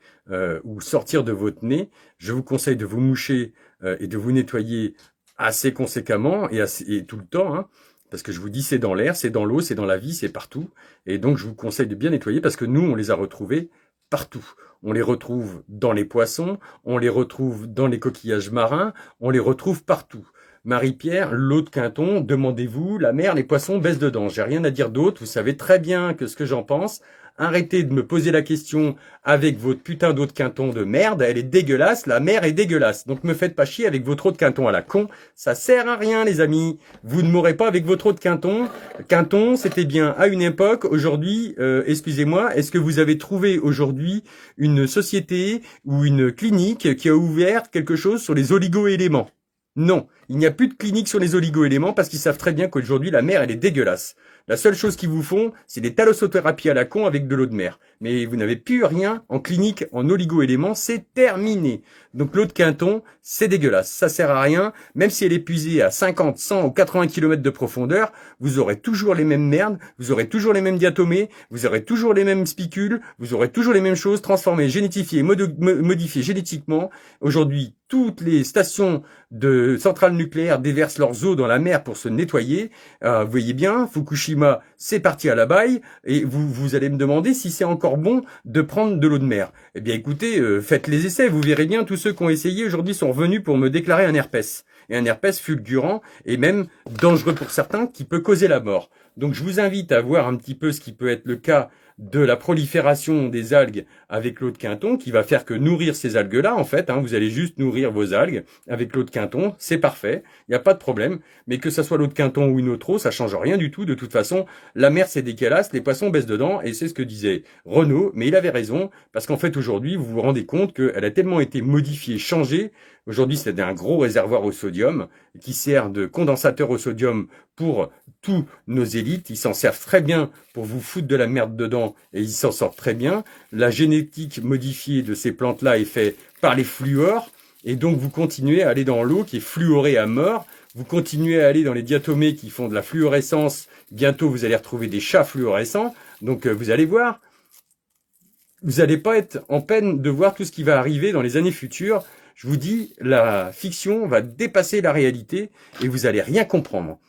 ou sortir de votre nez. Je vous conseille de vous moucher et de vous nettoyer assez conséquemment et tout le temps, hein, parce que je vous dis, c'est dans l'air, c'est dans l'eau, c'est dans la vie, c'est partout. Et donc, je vous conseille de bien nettoyer parce que nous, on les a retrouvés partout. On les retrouve dans les poissons, on les retrouve dans les coquillages marins, on les retrouve partout. Marie-Pierre, l'eau de Quinton, demandez-vous, la mer, les poissons baissent dedans. J'ai rien à dire d'autre, vous savez très bien que ce que j'en pense. Arrêtez de me poser la question avec votre putain d'eau de Quinton de merde, elle est dégueulasse, la mer est dégueulasse. Donc me faites pas chier avec votre eau de Quinton à la con, ça sert à rien les amis. Vous ne mourrez pas avec votre eau de Quinton. Quinton, c'était bien à une époque, aujourd'hui, excusez-moi, est-ce que vous avez trouvé aujourd'hui une société ou une clinique qui a ouvert quelque chose sur les oligo-éléments? Non, il n'y a plus de clinique sur les oligo-éléments parce qu'ils savent très bien qu'aujourd'hui la mer elle est dégueulasse. La seule chose qu'ils vous font, c'est des thalassothérapies à la con avec de l'eau de mer. Mais vous n'avez plus rien en clinique en oligo-éléments, c'est terminé. Donc l'eau de Quinton, c'est dégueulasse, ça sert à rien. Même si elle est puisée à 50, 100 ou 80 km de profondeur, vous aurez toujours les mêmes merdes, vous aurez toujours les mêmes diatomées, vous aurez toujours les mêmes spicules, vous aurez toujours les mêmes choses transformées, génétifiées, modifiées génétiquement. Aujourd'hui, toutes les stations de centrales nucléaires déversent leurs eaux dans la mer pour se nettoyer. Vous voyez bien, Fukushima, c'est parti à la baille, et vous allez me demander si c'est encore bon de prendre de l'eau de mer. Eh bien écoutez, faites les essais, vous verrez bien, tous ceux qui ont essayé aujourd'hui sont revenus pour me déclarer un herpès. Et un herpès fulgurant, et même dangereux pour certains, qui peut causer la mort. Donc je vous invite à voir un petit peu ce qui peut être le cas de la prolifération des algues avec l'eau de Quinton, qui va faire que nourrir ces algues-là, en fait, hein, vous allez juste nourrir vos algues avec l'eau de Quinton, c'est parfait, il n'y a pas de problème, mais que ça soit l'eau de Quinton ou une autre eau, ça change rien du tout, de toute façon, la mer c'est dégueulasse, les poissons baissent dedans, et c'est ce que disait Renaud, mais il avait raison, parce qu'en fait aujourd'hui, vous vous rendez compte qu'elle a tellement été modifiée, changée, Aujourd'hui, c'est un gros réservoir au sodium qui sert de condensateur au sodium pour tous nos élites. Ils s'en servent très bien pour vous foutre de la merde dedans et ils s'en sortent très bien. La génétique modifiée de ces plantes-là est faite par les fluors et donc vous continuez à aller dans l'eau qui est fluorée à mort. Vous continuez à aller dans les diatomées qui font de la fluorescence. Bientôt, vous allez retrouver des chats fluorescents. Donc, vous allez voir, vous n'allez pas être en peine de voir tout ce qui va arriver dans les années futures. Je vous dis, la fiction va dépasser la réalité et vous allez rien comprendre.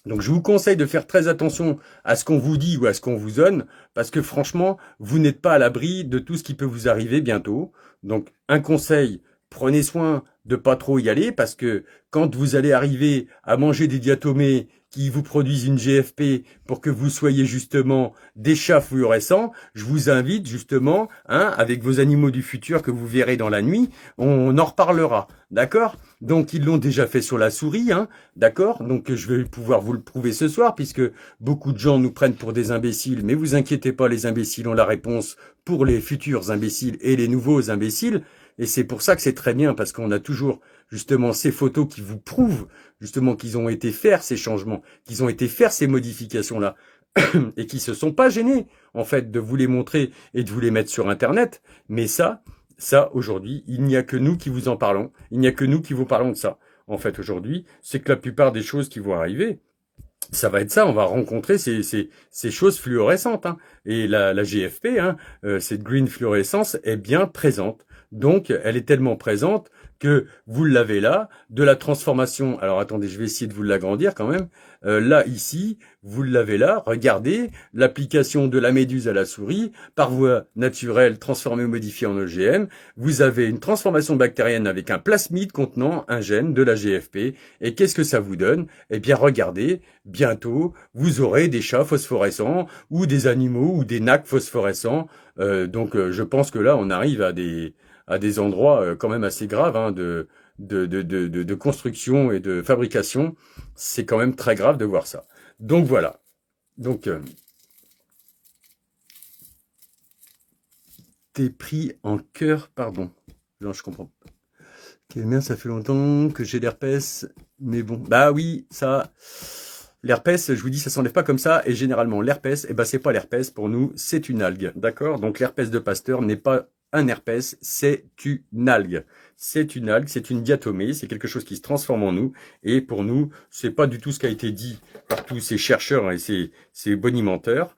Donc, je vous conseille de faire très attention à ce qu'on vous dit ou à ce qu'on vous donne, parce que franchement, vous n'êtes pas à l'abri de tout ce qui peut vous arriver bientôt. Donc, un conseil, prenez soin de pas trop y aller, parce que quand vous allez arriver à manger des diatomées qui vous produisent une GFP pour que vous soyez justement des chats fluorescents, je vous invite justement, avec vos animaux du futur que vous verrez dans la nuit, on en reparlera, d'accord? Donc ils l'ont déjà fait sur la souris, d'accord? Donc je vais pouvoir vous le prouver ce soir, puisque beaucoup de gens nous prennent pour des imbéciles, mais vous inquiétez pas, les imbéciles ont la réponse pour les futurs imbéciles et les nouveaux imbéciles. Et c'est pour ça que c'est très bien, parce qu'on a toujours justement ces photos qui vous prouvent justement qu'ils ont été faire ces changements, qu'ils ont été faire ces modifications-là, et qui se sont pas gênés, en fait, de vous les montrer et de vous les mettre sur Internet. Mais ça, aujourd'hui, il n'y a que nous qui vous en parlons. Il n'y a que nous qui vous parlons de ça. En fait, aujourd'hui, c'est que la plupart des choses qui vont arriver, ça va être ça, on va rencontrer ces choses fluorescentes. Et la GFP, cette green fluorescence, est bien présente. Donc, elle est tellement présente que vous l'avez là, de la transformation. Alors, attendez, je vais essayer de vous l'agrandir quand même. Là, ici, vous l'avez là. Regardez, l'application de la méduse à la souris, par voie naturelle, transformée ou modifiée en OGM. Vous avez une transformation bactérienne avec un plasmide contenant un gène de la GFP. Et qu'est-ce que ça vous donne? Eh bien, regardez, bientôt, vous aurez des chats phosphorescents ou des animaux ou des nacs phosphorescents. Donc, je pense que là, on arrive à des endroits quand même assez graves de construction et de fabrication. C'est quand même très grave de voir ça. Donc voilà. Donc, t'es pris en cœur, pardon. Non, je comprends pas. Quelle merde, ça fait longtemps que j'ai l'herpès, mais bon. Bah oui, ça... L'herpès, je vous dis, ça s'enlève pas comme ça, et généralement, l'herpès, c'est pas l'herpès, pour nous, c'est une algue, d'accord? Donc l'herpès de Pasteur n'est pas un herpès, c'est une algue. C'est une algue, c'est une diatomée, c'est quelque chose qui se transforme en nous, et pour nous, c'est pas du tout ce qui a été dit par tous ces chercheurs et ces bonimenteurs,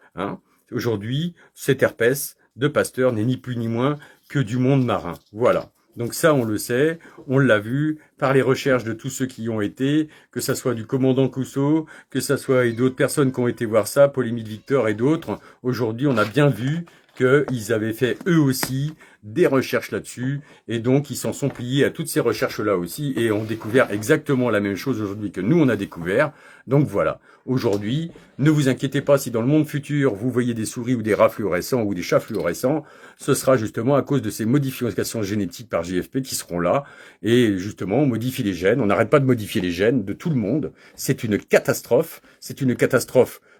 Aujourd'hui, cet herpès de Pasteur n'est ni plus ni moins que du monde marin. Voilà. Donc ça, on le sait, on l'a vu par les recherches de tous ceux qui y ont été, que ça soit du commandant Cousseau, que ça soit d'autres personnes qui ont été voir ça, Paul-Émile Victor et d'autres. Aujourd'hui, on a bien vu qu'ils avaient fait eux aussi des recherches là-dessus, et donc ils s'en sont pliés à toutes ces recherches-là aussi, et ont découvert exactement la même chose aujourd'hui que nous on a découvert. Donc voilà, aujourd'hui, ne vous inquiétez pas si dans le monde futur vous voyez des souris ou des rats fluorescents ou des chats fluorescents, ce sera justement à cause de ces modifications génétiques par JFP qui seront là, et justement on modifie les gènes, on n'arrête pas de modifier les gènes de tout le monde. C'est une catastrophe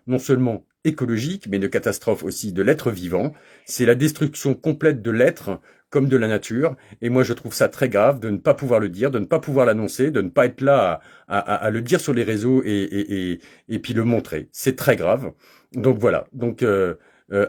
non seulement écologique, mais une catastrophe aussi de l'être vivant. C'est la destruction complète de l'être comme de la nature. Et moi, je trouve ça très grave de ne pas pouvoir le dire, de ne pas pouvoir l'annoncer, de ne pas être là à le dire sur les réseaux et puis le montrer. C'est très grave. Donc voilà. Donc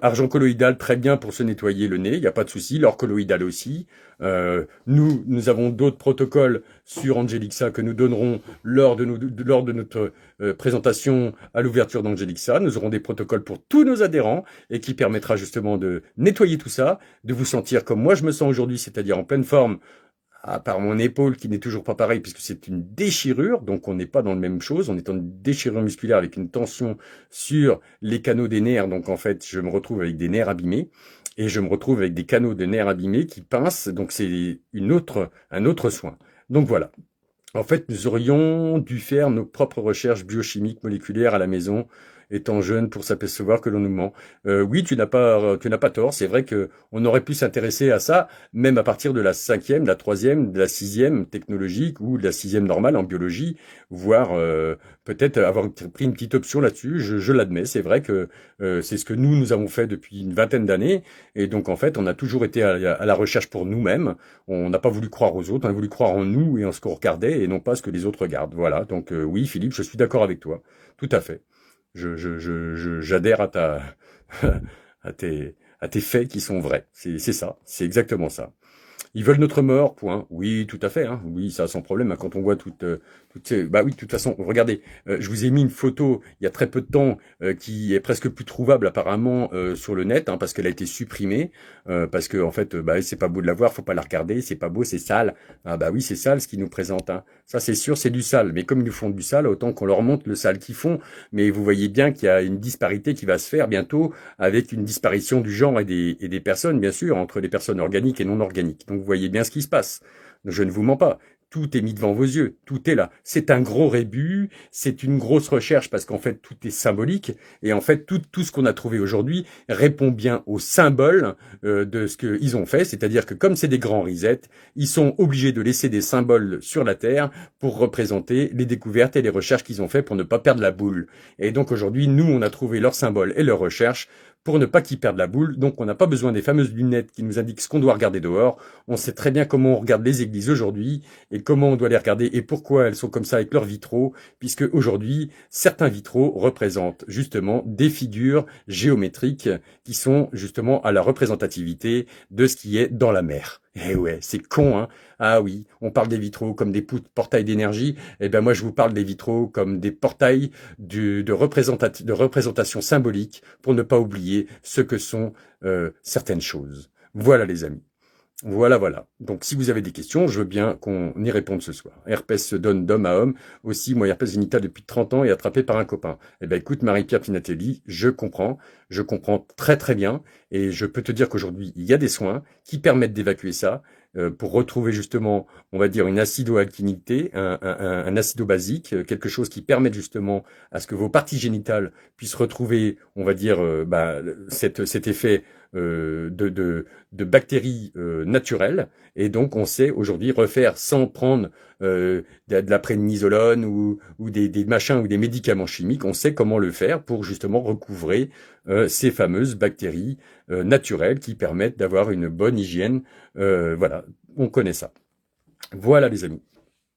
argent colloïdal, très bien pour se nettoyer le nez, il n'y a pas de souci. L'or colloïdal aussi. Nous avons d'autres protocoles sur Angelixa que nous donnerons lors de notre présentation à l'ouverture d'Angelixa. Nous aurons des protocoles pour tous nos adhérents et qui permettra justement de nettoyer tout ça, de vous sentir comme moi je me sens aujourd'hui, c'est-à-dire en pleine forme, à part mon épaule qui n'est toujours pas pareil puisque c'est une déchirure, donc on n'est pas dans la même chose, on est en déchirure musculaire avec une tension sur les canaux des nerfs, donc en fait je me retrouve avec des nerfs abîmés, et je me retrouve avec des canaux de nerfs abîmés qui pincent, donc c'est un autre soin. Donc voilà. En fait, nous aurions dû faire nos propres recherches biochimiques moléculaires à la maison étant jeune pour s'apercevoir que l'on nous ment. Oui, tu n'as pas tort. C'est vrai que on aurait pu s'intéresser à ça, même à partir de la 5e, de la 3e, de la 6e technologique ou de la 6e normale en biologie, voire peut-être avoir pris une petite option là-dessus. Je l'admets. C'est vrai que c'est ce que nous avons fait depuis une vingtaine d'années. Et donc, en fait, on a toujours été à la recherche pour nous-mêmes. On n'a pas voulu croire aux autres, on a voulu croire en nous et en ce qu'on regardait et non pas ce que les autres regardent. Voilà. Donc, oui, Philippe, je suis d'accord avec toi. Tout à fait. J'adhère à tes faits qui sont vrais. C'est ça. C'est exactement ça. Ils veulent notre mort, point. Oui, tout à fait. Hein. Oui, ça sans problème. Hein. Quand on voit toutes ces... Bah oui, de toute façon, regardez, je vous ai mis une photo il y a très peu de temps qui est presque plus trouvable apparemment sur le net, hein, parce qu'elle a été supprimée, parce que en fait, bah c'est pas beau de la voir, faut pas la regarder, c'est pas beau, c'est sale. Ah bah oui, c'est sale ce qu'ils nous présentent. Hein. Ça c'est sûr, c'est du sale. Mais comme ils nous font du sale, autant qu'on leur montre le sale qu'ils font. Mais vous voyez bien qu'il y a une disparité qui va se faire bientôt avec une disparition du genre et des personnes, bien sûr, entre les personnes organiques et non organiques. Donc vous voyez bien ce qui se passe. Je ne vous mens pas. Tout est mis devant vos yeux, tout est là. C'est un gros rébut, c'est une grosse recherche parce qu'en fait tout est symbolique et en fait tout ce qu'on a trouvé aujourd'hui répond bien au symbole de ce qu'ils ont fait, c'est-à-dire que comme c'est des grands resets, ils sont obligés de laisser des symboles sur la Terre pour représenter les découvertes et les recherches qu'ils ont fait pour ne pas perdre la boule. Et donc aujourd'hui, nous, on a trouvé leurs symboles et leurs recherches pour ne pas qu'ils perdent la boule. Donc on n'a pas besoin des fameuses lunettes qui nous indiquent ce qu'on doit regarder dehors. On sait très bien comment on regarde les églises aujourd'hui et comment on doit les regarder et pourquoi elles sont comme ça avec leurs vitraux, puisque aujourd'hui, certains vitraux représentent justement des figures géométriques qui sont justement à la représentativité de ce qui est dans la mer. Eh ouais, c'est con, hein. Ah oui, on parle des vitraux comme des portails d'énergie. Eh ben moi, je vous parle des vitraux comme des portails de représentation symbolique pour ne pas oublier ce que sont certaines choses. Voilà les amis. Voilà, voilà. Donc, si vous avez des questions, je veux bien qu'on y réponde ce soir. Herpès se donne d'homme à homme. Aussi, moi, herpès génital depuis 30 ans et attrapé par un copain. Eh ben, écoute, Marie-Pierre Pinatelli, je comprends très très bien. Et je peux te dire qu'aujourd'hui, il y a des soins qui permettent d'évacuer ça, pour retrouver justement, on va dire, une acido-alcalinité, un acido basique, quelque chose qui permette justement à ce que vos parties génitales puissent retrouver, on va dire, cet effet de bactéries naturelles. Et donc, on sait aujourd'hui refaire sans prendre de la prédnisolone ou des machins ou des médicaments chimiques. On sait comment le faire pour justement recouvrer ces fameuses bactéries naturelles qui permettent d'avoir une bonne hygiène. Voilà, on connaît ça. Voilà les amis.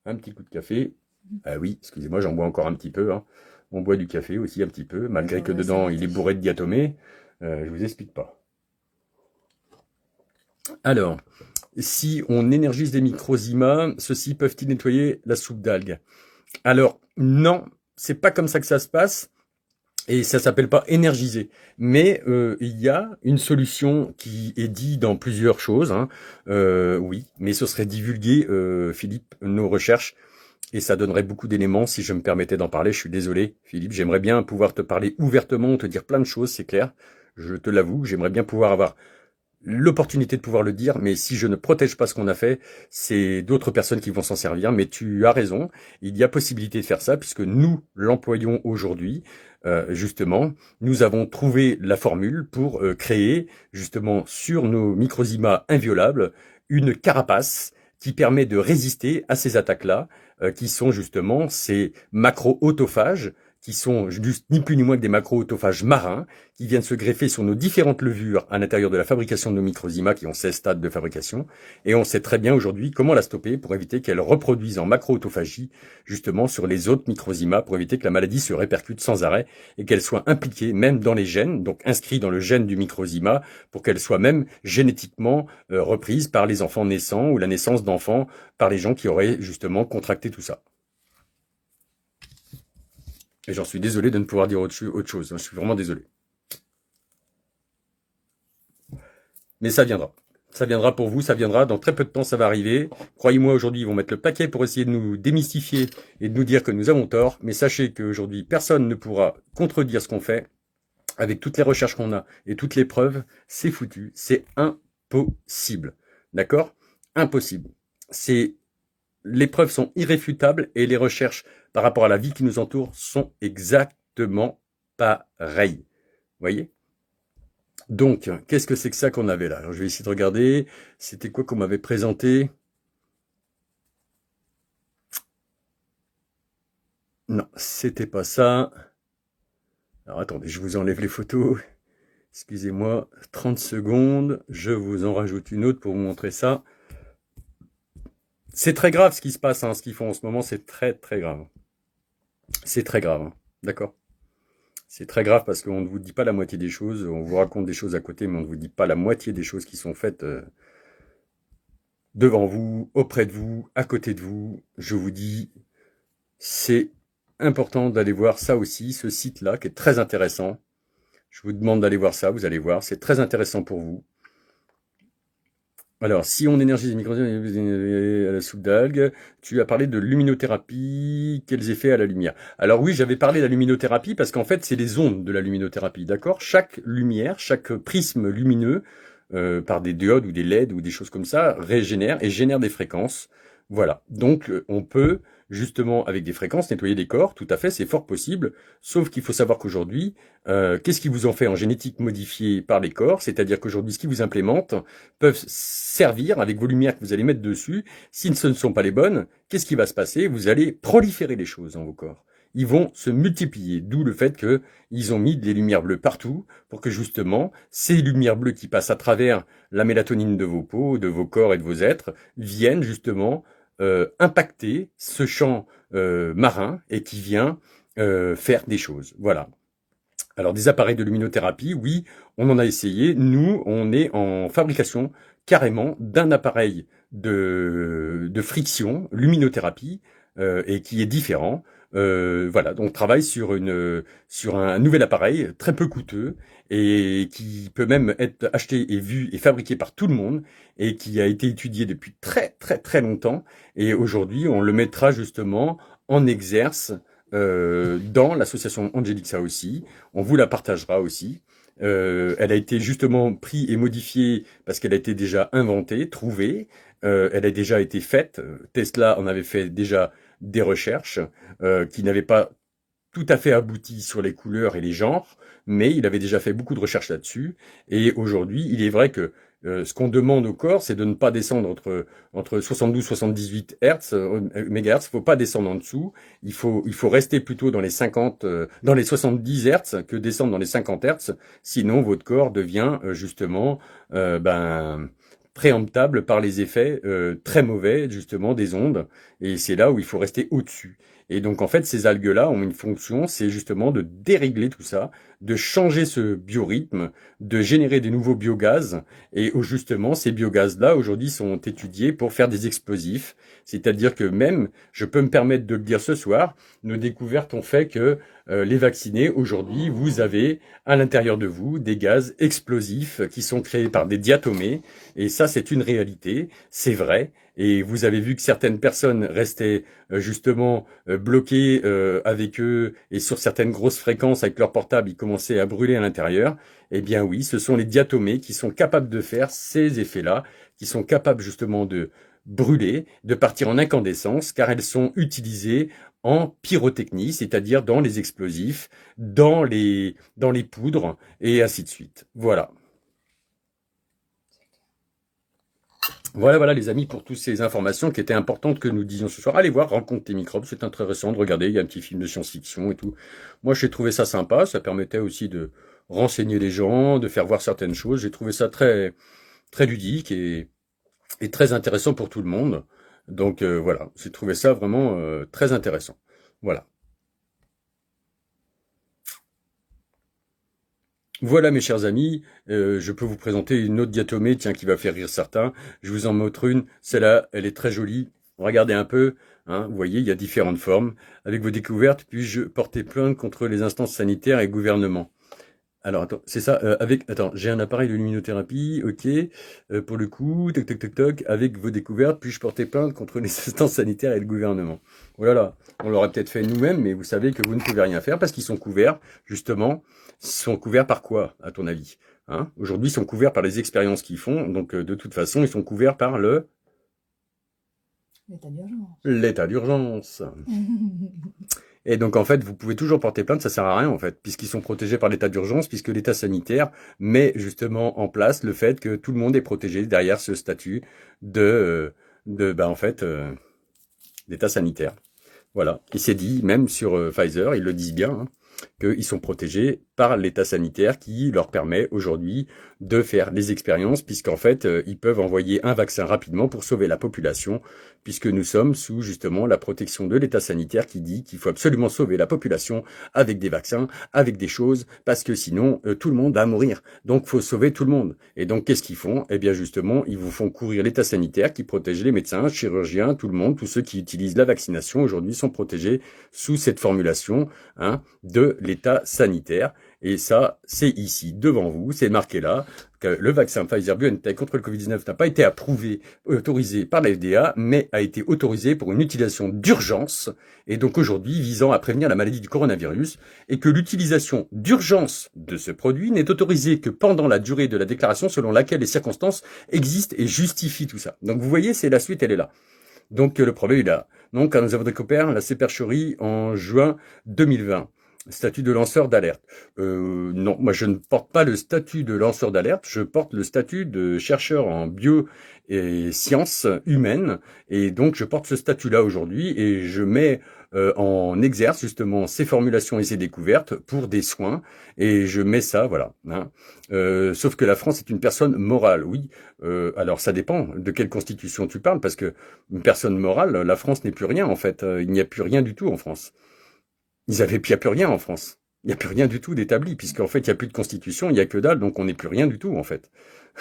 Un petit coup de café. Ah oui, excusez-moi, j'en bois encore un petit peu. Hein. On boit du café aussi un petit peu, malgré que dedans il est bourré de diatomée. Je vous explique pas. Alors, si on énergise des microzymas, ceux-ci peuvent-ils nettoyer la soupe d'algues? Alors, non, c'est pas comme ça que ça se passe. Et ça s'appelle pas énergiser. Mais il y a une solution qui est dite dans plusieurs choses. Hein. Oui, mais ce serait divulguer, Philippe, nos recherches. Et ça donnerait beaucoup d'éléments si je me permettais d'en parler. Je suis désolé, Philippe. J'aimerais bien pouvoir te parler ouvertement, te dire plein de choses, c'est clair. Je te l'avoue, j'aimerais bien pouvoir avoir l'opportunité de pouvoir le dire, mais si je ne protège pas ce qu'on a fait, c'est d'autres personnes qui vont s'en servir. Mais tu as raison, il y a possibilité de faire ça, puisque nous l'employons aujourd'hui. Justement, nous avons trouvé la formule pour créer, justement, sur nos microzymas inviolables, une carapace qui permet de résister à ces attaques-là, qui sont justement ces macro-autophages, qui sont juste ni plus ni moins que des macro-autophages marins, qui viennent se greffer sur nos différentes levures à l'intérieur de la fabrication de nos microzymas qui ont 16 stades de fabrication. Et on sait très bien aujourd'hui comment la stopper pour éviter qu'elle reproduise en macro-autophagie justement sur les autres microzymas, pour éviter que la maladie se répercute sans arrêt et qu'elle soit impliquée même dans les gènes, donc inscrite dans le gène du microzyma, pour qu'elle soit même génétiquement reprise par les enfants naissants ou la naissance d'enfants par les gens qui auraient justement contracté tout ça. Et j'en suis désolé de ne pouvoir dire autre chose. Je suis vraiment désolé. Mais ça viendra. Ça viendra pour vous, ça viendra. Dans très peu de temps, ça va arriver. Croyez-moi, aujourd'hui, ils vont mettre le paquet pour essayer de nous démystifier et de nous dire que nous avons tort. Mais sachez qu'aujourd'hui, personne ne pourra contredire ce qu'on fait. Avec toutes les recherches qu'on a et toutes les preuves, c'est foutu. C'est impossible. D'accord? Impossible. Les preuves sont irréfutables et les recherches par rapport à la vie qui nous entoure sont exactement pareil. Vous voyez? Donc, qu'est-ce que c'est que ça qu'on avait là? Alors, je vais essayer de regarder. C'était quoi qu'on m'avait présenté? Non, c'était pas ça. Alors, attendez, je vous enlève les photos. Excusez-moi, 30 secondes. Je vous en rajoute une autre pour vous montrer ça. C'est très grave ce qui se passe, hein, ce qu'ils font en ce moment, c'est très très grave. C'est très grave, hein, d'accord? C'est très grave parce qu'on ne vous dit pas la moitié des choses, on vous raconte des choses à côté, mais on ne vous dit pas la moitié des choses qui sont faites devant vous, auprès de vous, à côté de vous. Je vous dis, c'est important d'aller voir ça aussi, ce site-là qui est très intéressant. Je vous demande d'aller voir ça, vous allez voir, c'est très intéressant pour vous. Alors, si on énergise les micro-organismes à la soupe d'algues, tu as parlé de luminothérapie, quels effets à la lumière? Alors oui, j'avais parlé de la luminothérapie parce qu'en fait, c'est les ondes de la luminothérapie, d'accord? Chaque lumière, chaque prisme lumineux, par des diodes ou des LED ou des choses comme ça, régénère et génère des fréquences. Voilà. Donc, on peut justement, avec des fréquences, nettoyer des corps, tout à fait, c'est fort possible, sauf qu'il faut savoir qu'aujourd'hui, qu'est-ce qui vous en fait en génétique modifiée par les corps? C'est-à-dire qu'aujourd'hui, ce qui vous implémente peuvent servir avec vos lumières que vous allez mettre dessus. Si ce ne sont pas les bonnes, qu'est-ce qui va se passer? Vous allez proliférer les choses dans vos corps. Ils vont se multiplier, d'où le fait qu'ils ont mis des lumières bleues partout pour que justement, ces lumières bleues qui passent à travers la mélatonine de vos peaux, de vos corps et de vos êtres, viennent justement impacter ce champ marin et qui vient faire des choses. Voilà. Alors des appareils de luminothérapie, oui, on en a essayé. Nous, on est en fabrication carrément d'un appareil de friction, luminothérapie, et qui est différent. Voilà, donc on travaille sur un nouvel appareil très peu coûteux et qui peut même être acheté et vu et fabriqué par tout le monde et qui a été étudié depuis très très très longtemps. Et aujourd'hui, on le mettra justement en exerce dans l'association Angelixa aussi. On vous la partagera aussi. Elle a été justement prise et modifiée parce qu'elle a été déjà inventée, trouvée. Elle a déjà été faite. Tesla en avait fait déjà des recherches qui n'avaient pas tout à fait abouti sur les couleurs et les genres, mais il avait déjà fait beaucoup de recherches là-dessus. Et aujourd'hui, il est vrai que ce qu'on demande au corps, c'est de ne pas descendre entre 72 78 Hz, MHz. Il faut pas descendre en dessous. Il faut rester plutôt dans les 50, dans les 70 Hz que descendre dans les 50 Hz. Sinon, votre corps devient justement, préemptable par les effets très mauvais justement des ondes. Et c'est là où il faut rester au-dessus. Et donc en fait, ces algues-là ont une fonction, c'est justement de dérégler tout ça, de changer ce biorhythme, de générer des nouveaux biogaz. Et justement, ces biogaz-là, aujourd'hui, sont étudiés pour faire des explosifs. C'est-à-dire que même, je peux me permettre de le dire ce soir, nos découvertes ont fait que les vaccinés, aujourd'hui, vous avez à l'intérieur de vous des gaz explosifs qui sont créés par des diatomées. Et ça, c'est une réalité, c'est vrai. Et vous avez vu que certaines personnes restaient justement bloquées avec eux et sur certaines grosses fréquences avec leur portable, ils commençaient à brûler à l'intérieur. Eh bien oui, ce sont les diatomées qui sont capables de faire ces effets-là, qui sont capables justement de brûler, de partir en incandescence, car elles sont utilisées en pyrotechnie, c'est-à-dire dans les explosifs, dans les poudres, et ainsi de suite. Voilà. Voilà les amis, pour toutes ces informations qui étaient importantes que nous disions ce soir. Allez voir Rencontre tes microbes, c'est intéressant de regarder, il y a un petit film de science-fiction et tout. Moi j'ai trouvé ça sympa, ça permettait aussi de renseigner les gens, de faire voir certaines choses. J'ai trouvé ça très, très ludique et très intéressant pour tout le monde. Donc voilà, j'ai trouvé ça vraiment très intéressant. Voilà. Voilà mes chers amis, je peux vous présenter une autre diatomée, tiens, qui va faire rire certains. Je vous en montre une, celle-là, elle est très jolie. Regardez un peu, hein, vous voyez, il y a différentes formes. Avec vos découvertes, puis-je porter plainte contre les instances sanitaires et gouvernements? Alors attends, c'est ça, attends, j'ai un appareil de luminothérapie, ok, pour le coup, toc toc toc toc, avec vos découvertes, puis-je porter plainte contre les instances sanitaires et le gouvernement? Voilà, on l'aurait peut-être fait nous-mêmes, mais vous savez que vous ne pouvez rien faire parce qu'ils sont couverts, justement, sont couverts par quoi, à ton avis? Hein? Aujourd'hui, ils sont couverts par les expériences qu'ils font, donc de toute façon, ils sont couverts par le L'état d'urgence. L'état d'urgence. Et donc, en fait, vous pouvez toujours porter plainte, ça sert à rien, en fait, puisqu'ils sont protégés par l'état d'urgence, puisque l'état sanitaire met justement en place le fait que tout le monde est protégé derrière ce statut en fait, d'état sanitaire. Voilà. Et c'est dit, même sur Pfizer, ils le disent bien, hein, qu'ils sont protégés par l'état sanitaire qui leur permet aujourd'hui de faire les expériences, puisqu'en fait, ils peuvent envoyer un vaccin rapidement pour sauver la population, puisque nous sommes sous justement la protection de l'état sanitaire qui dit qu'il faut absolument sauver la population avec des vaccins, avec des choses, parce que sinon, tout le monde va mourir. Donc, faut sauver tout le monde. Et donc, qu'est-ce qu'ils font? Eh bien, justement, ils vous font courir l'état sanitaire qui protège les médecins, chirurgiens, tout le monde, tous ceux qui utilisent la vaccination aujourd'hui sont protégés sous cette formulation, hein, de l'état sanitaire. Et ça, c'est ici, devant vous, c'est marqué là, que le vaccin Pfizer-BioNTech contre le Covid-19 n'a pas été approuvé, autorisé par la FDA, mais a été autorisé pour une utilisation d'urgence, et donc aujourd'hui visant à prévenir la maladie du coronavirus, et que l'utilisation d'urgence de ce produit n'est autorisée que pendant la durée de la déclaration selon laquelle les circonstances existent et justifient tout ça. Donc vous voyez, c'est la suite, elle est là. Donc le problème est là. Donc nous avons découvert la supercherie en juin 2020. Statut de lanceur d'alerte. Non, moi je ne porte pas le statut de lanceur d'alerte, je porte le statut de chercheur en bio et sciences humaines, et donc je porte ce statut-là aujourd'hui, et je mets en exerce justement ces formulations et ces découvertes pour des soins, et je mets ça, voilà. Hein. Sauf que la France est une personne morale, oui. Alors ça dépend de quelle constitution tu parles, parce que une personne morale, la France n'est plus rien en fait, il n'y a plus rien du tout en France. Il n'y a plus rien en France. Il n'y a plus rien du tout d'établi, puisqu'en fait, il n'y a plus de constitution, il n'y a que dalle, donc on n'est plus rien du tout, en fait.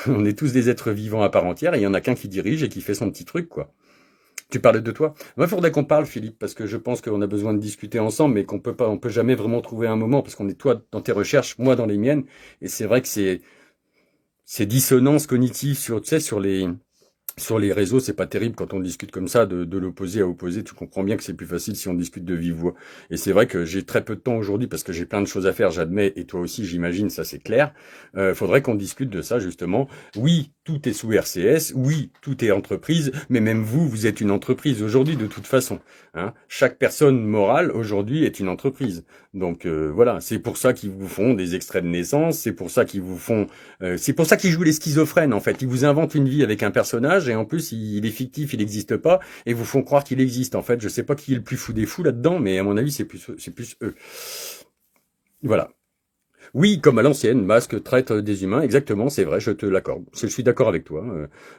On est tous des êtres vivants à part entière, et il n'y en a qu'un qui dirige et qui fait son petit truc, quoi. Tu parlais de toi? Moi, il faudrait qu'on parle, Philippe, parce que je pense qu'on a besoin de discuter ensemble, mais on peut jamais vraiment trouver un moment, parce qu'on est toi dans tes recherches, moi dans les miennes, et c'est vrai que ces dissonances cognitives sur les réseaux, c'est pas terrible quand on discute comme ça, de l'opposé à opposé. Tu comprends bien que c'est plus facile si on discute de vive voix. Et c'est vrai que j'ai très peu de temps aujourd'hui parce que j'ai plein de choses à faire, j'admets, et toi aussi, j'imagine, ça c'est clair. Faudrait qu'on discute de ça, justement. Oui, tout est sous RCS, oui, tout est entreprise, mais même vous, vous êtes une entreprise aujourd'hui de toute façon. Hein. Chaque personne morale aujourd'hui est une entreprise. Donc voilà, c'est pour ça qu'ils vous font des extraits de naissance, c'est pour ça qu'ils vous font... c'est pour ça qu'ils jouent les schizophrènes, en fait. Ils vous inventent une vie avec un personnage, et en plus, il est fictif, il n'existe pas, et vous font croire qu'il existe, en fait. Je sais pas qui est le plus fou des fous là-dedans, mais à mon avis, c'est plus eux. Voilà. Oui, comme à l'ancienne, Masque traite des humains, exactement, c'est vrai, je te l'accorde. Je suis d'accord avec toi.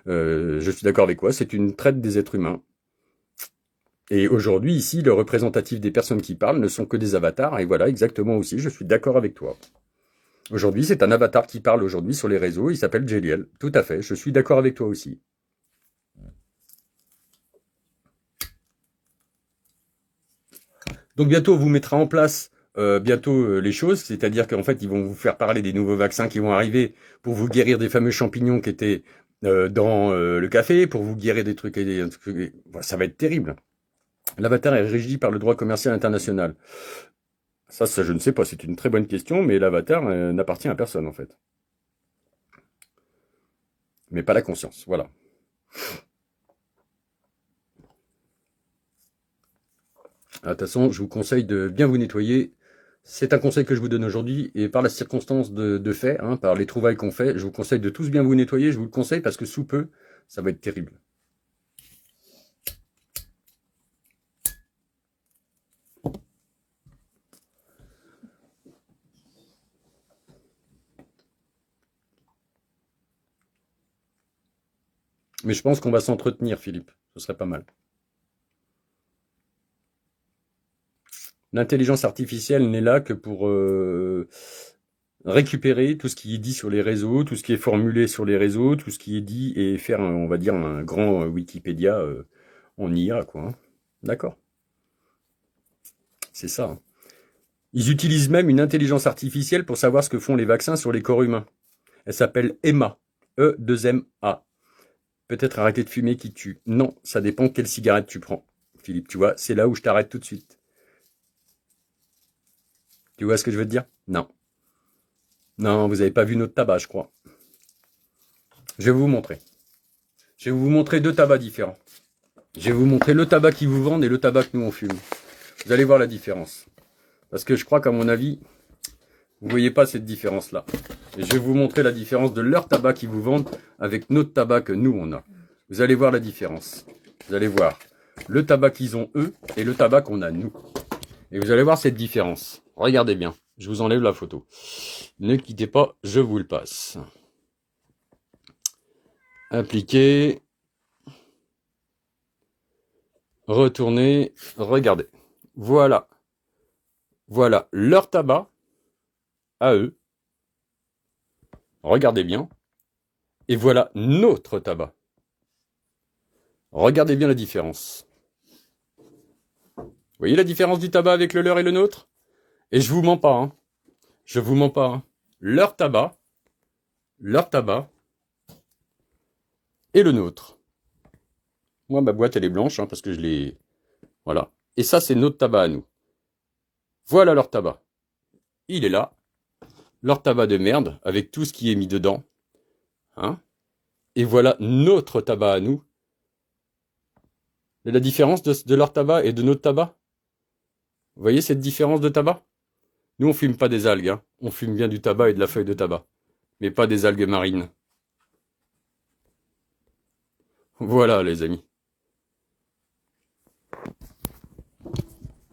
Je suis d'accord avec toi, c'est une traite des êtres humains. Et aujourd'hui, ici, le représentatif des personnes qui parlent ne sont que des avatars, et voilà, exactement aussi, je suis d'accord avec toi. Aujourd'hui, c'est un avatar qui parle aujourd'hui sur les réseaux, il s'appelle Jeliel. Tout à fait, je suis d'accord avec toi aussi. Donc bientôt, on vous mettra en place les choses, c'est-à-dire qu'en fait, ils vont vous faire parler des nouveaux vaccins qui vont arriver pour vous guérir des fameux champignons qui étaient dans le café, pour vous guérir des trucs, ça va être terrible. L'avatar est régi par le droit commercial international. Ça, je ne sais pas, c'est une très bonne question, mais l'avatar n'appartient à personne, en fait. Mais pas la conscience, voilà. De toute façon, je vous conseille de bien vous nettoyer. C'est un conseil que je vous donne aujourd'hui, et par la circonstance de fait, hein, par les trouvailles qu'on fait, je vous conseille de tous bien vous nettoyer, je vous le conseille, parce que sous peu, ça va être terrible. Mais je pense qu'on va s'entretenir, Philippe. Ce serait pas mal. L'intelligence artificielle n'est là que pour récupérer tout ce qui est dit sur les réseaux, tout ce qui est formulé sur les réseaux, tout ce qui est dit, et faire, on va dire, un grand Wikipédia en IA, quoi. Hein. D'accord. C'est ça. Hein. Ils utilisent même une intelligence artificielle pour savoir ce que font les vaccins sur les corps humains. Elle s'appelle EMA. E2MA. Peut-être arrêter de fumer qui tue. Non, ça dépend quelle cigarette tu prends. Philippe, tu vois, c'est là où je t'arrête tout de suite. Tu vois ce que je veux te dire? Non. Non, vous n'avez pas vu notre tabac, je crois. Je vais vous montrer. Je vais vous montrer deux tabacs différents. Je vais vous montrer le tabac qu'ils vous vendent et le tabac que nous on fume. Vous allez voir la différence. Parce que je crois qu'à mon avis, vous voyez pas cette différence-là. Et je vais vous montrer la différence de leur tabac qu'ils vous vendent avec notre tabac que nous on a. Vous allez voir la différence. Vous allez voir le tabac qu'ils ont eux et le tabac qu'on a nous. Et vous allez voir cette différence. Regardez bien. Je vous enlève la photo. Ne quittez pas, je vous le passe. Appliquez. Retournez. Regardez. Voilà. Voilà leur tabac à eux. Regardez bien. Et voilà notre tabac. Regardez bien la différence. Vous voyez la différence du tabac avec le leur et le nôtre? Et je vous mens pas, hein. Je vous mens pas, hein. Leur tabac et le nôtre. Moi, ma boîte, elle est blanche, hein, parce que je l'ai... Voilà. Et ça, c'est notre tabac à nous. Voilà leur tabac. Il est là. Leur tabac de merde, avec tout ce qui est mis dedans. Hein? Et voilà notre tabac à nous. Et la différence de leur tabac et de notre tabac? Vous voyez cette différence de tabac? Nous, on fume pas des algues, hein. On fume bien du tabac et de la feuille de tabac. Mais pas des algues marines. Voilà, les amis.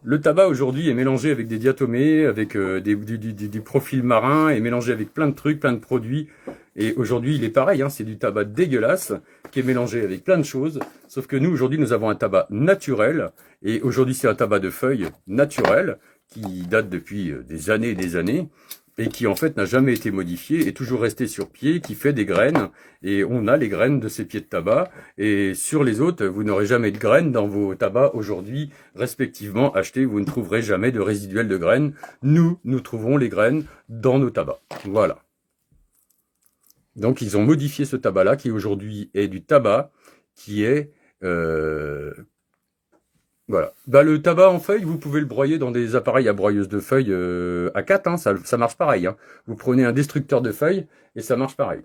Le tabac aujourd'hui est mélangé avec des diatomées, avec du profil marin, et mélangé avec plein de trucs, plein de produits. Et aujourd'hui, il est pareil, hein, c'est du tabac dégueulasse qui est mélangé avec plein de choses. Sauf que nous, aujourd'hui, nous avons un tabac naturel. Et aujourd'hui, c'est un tabac de feuilles naturel qui date depuis des années et des années. Et qui, en fait, n'a jamais été modifié, est toujours resté sur pied, qui fait des graines. Et on a les graines de ces pieds de tabac. Et sur les autres, vous n'aurez jamais de graines dans vos tabacs aujourd'hui, respectivement achetés. Vous ne trouverez jamais de résiduel de graines. Nous trouverons les graines dans nos tabacs. Voilà. Donc, ils ont modifié ce tabac-là, qui aujourd'hui est du tabac, qui est... Voilà. Bah, le tabac en feuille, vous pouvez le broyer dans des appareils à broyeuse de feuilles à 4, hein, ça marche pareil. Hein. Vous prenez un destructeur de feuilles et ça marche pareil.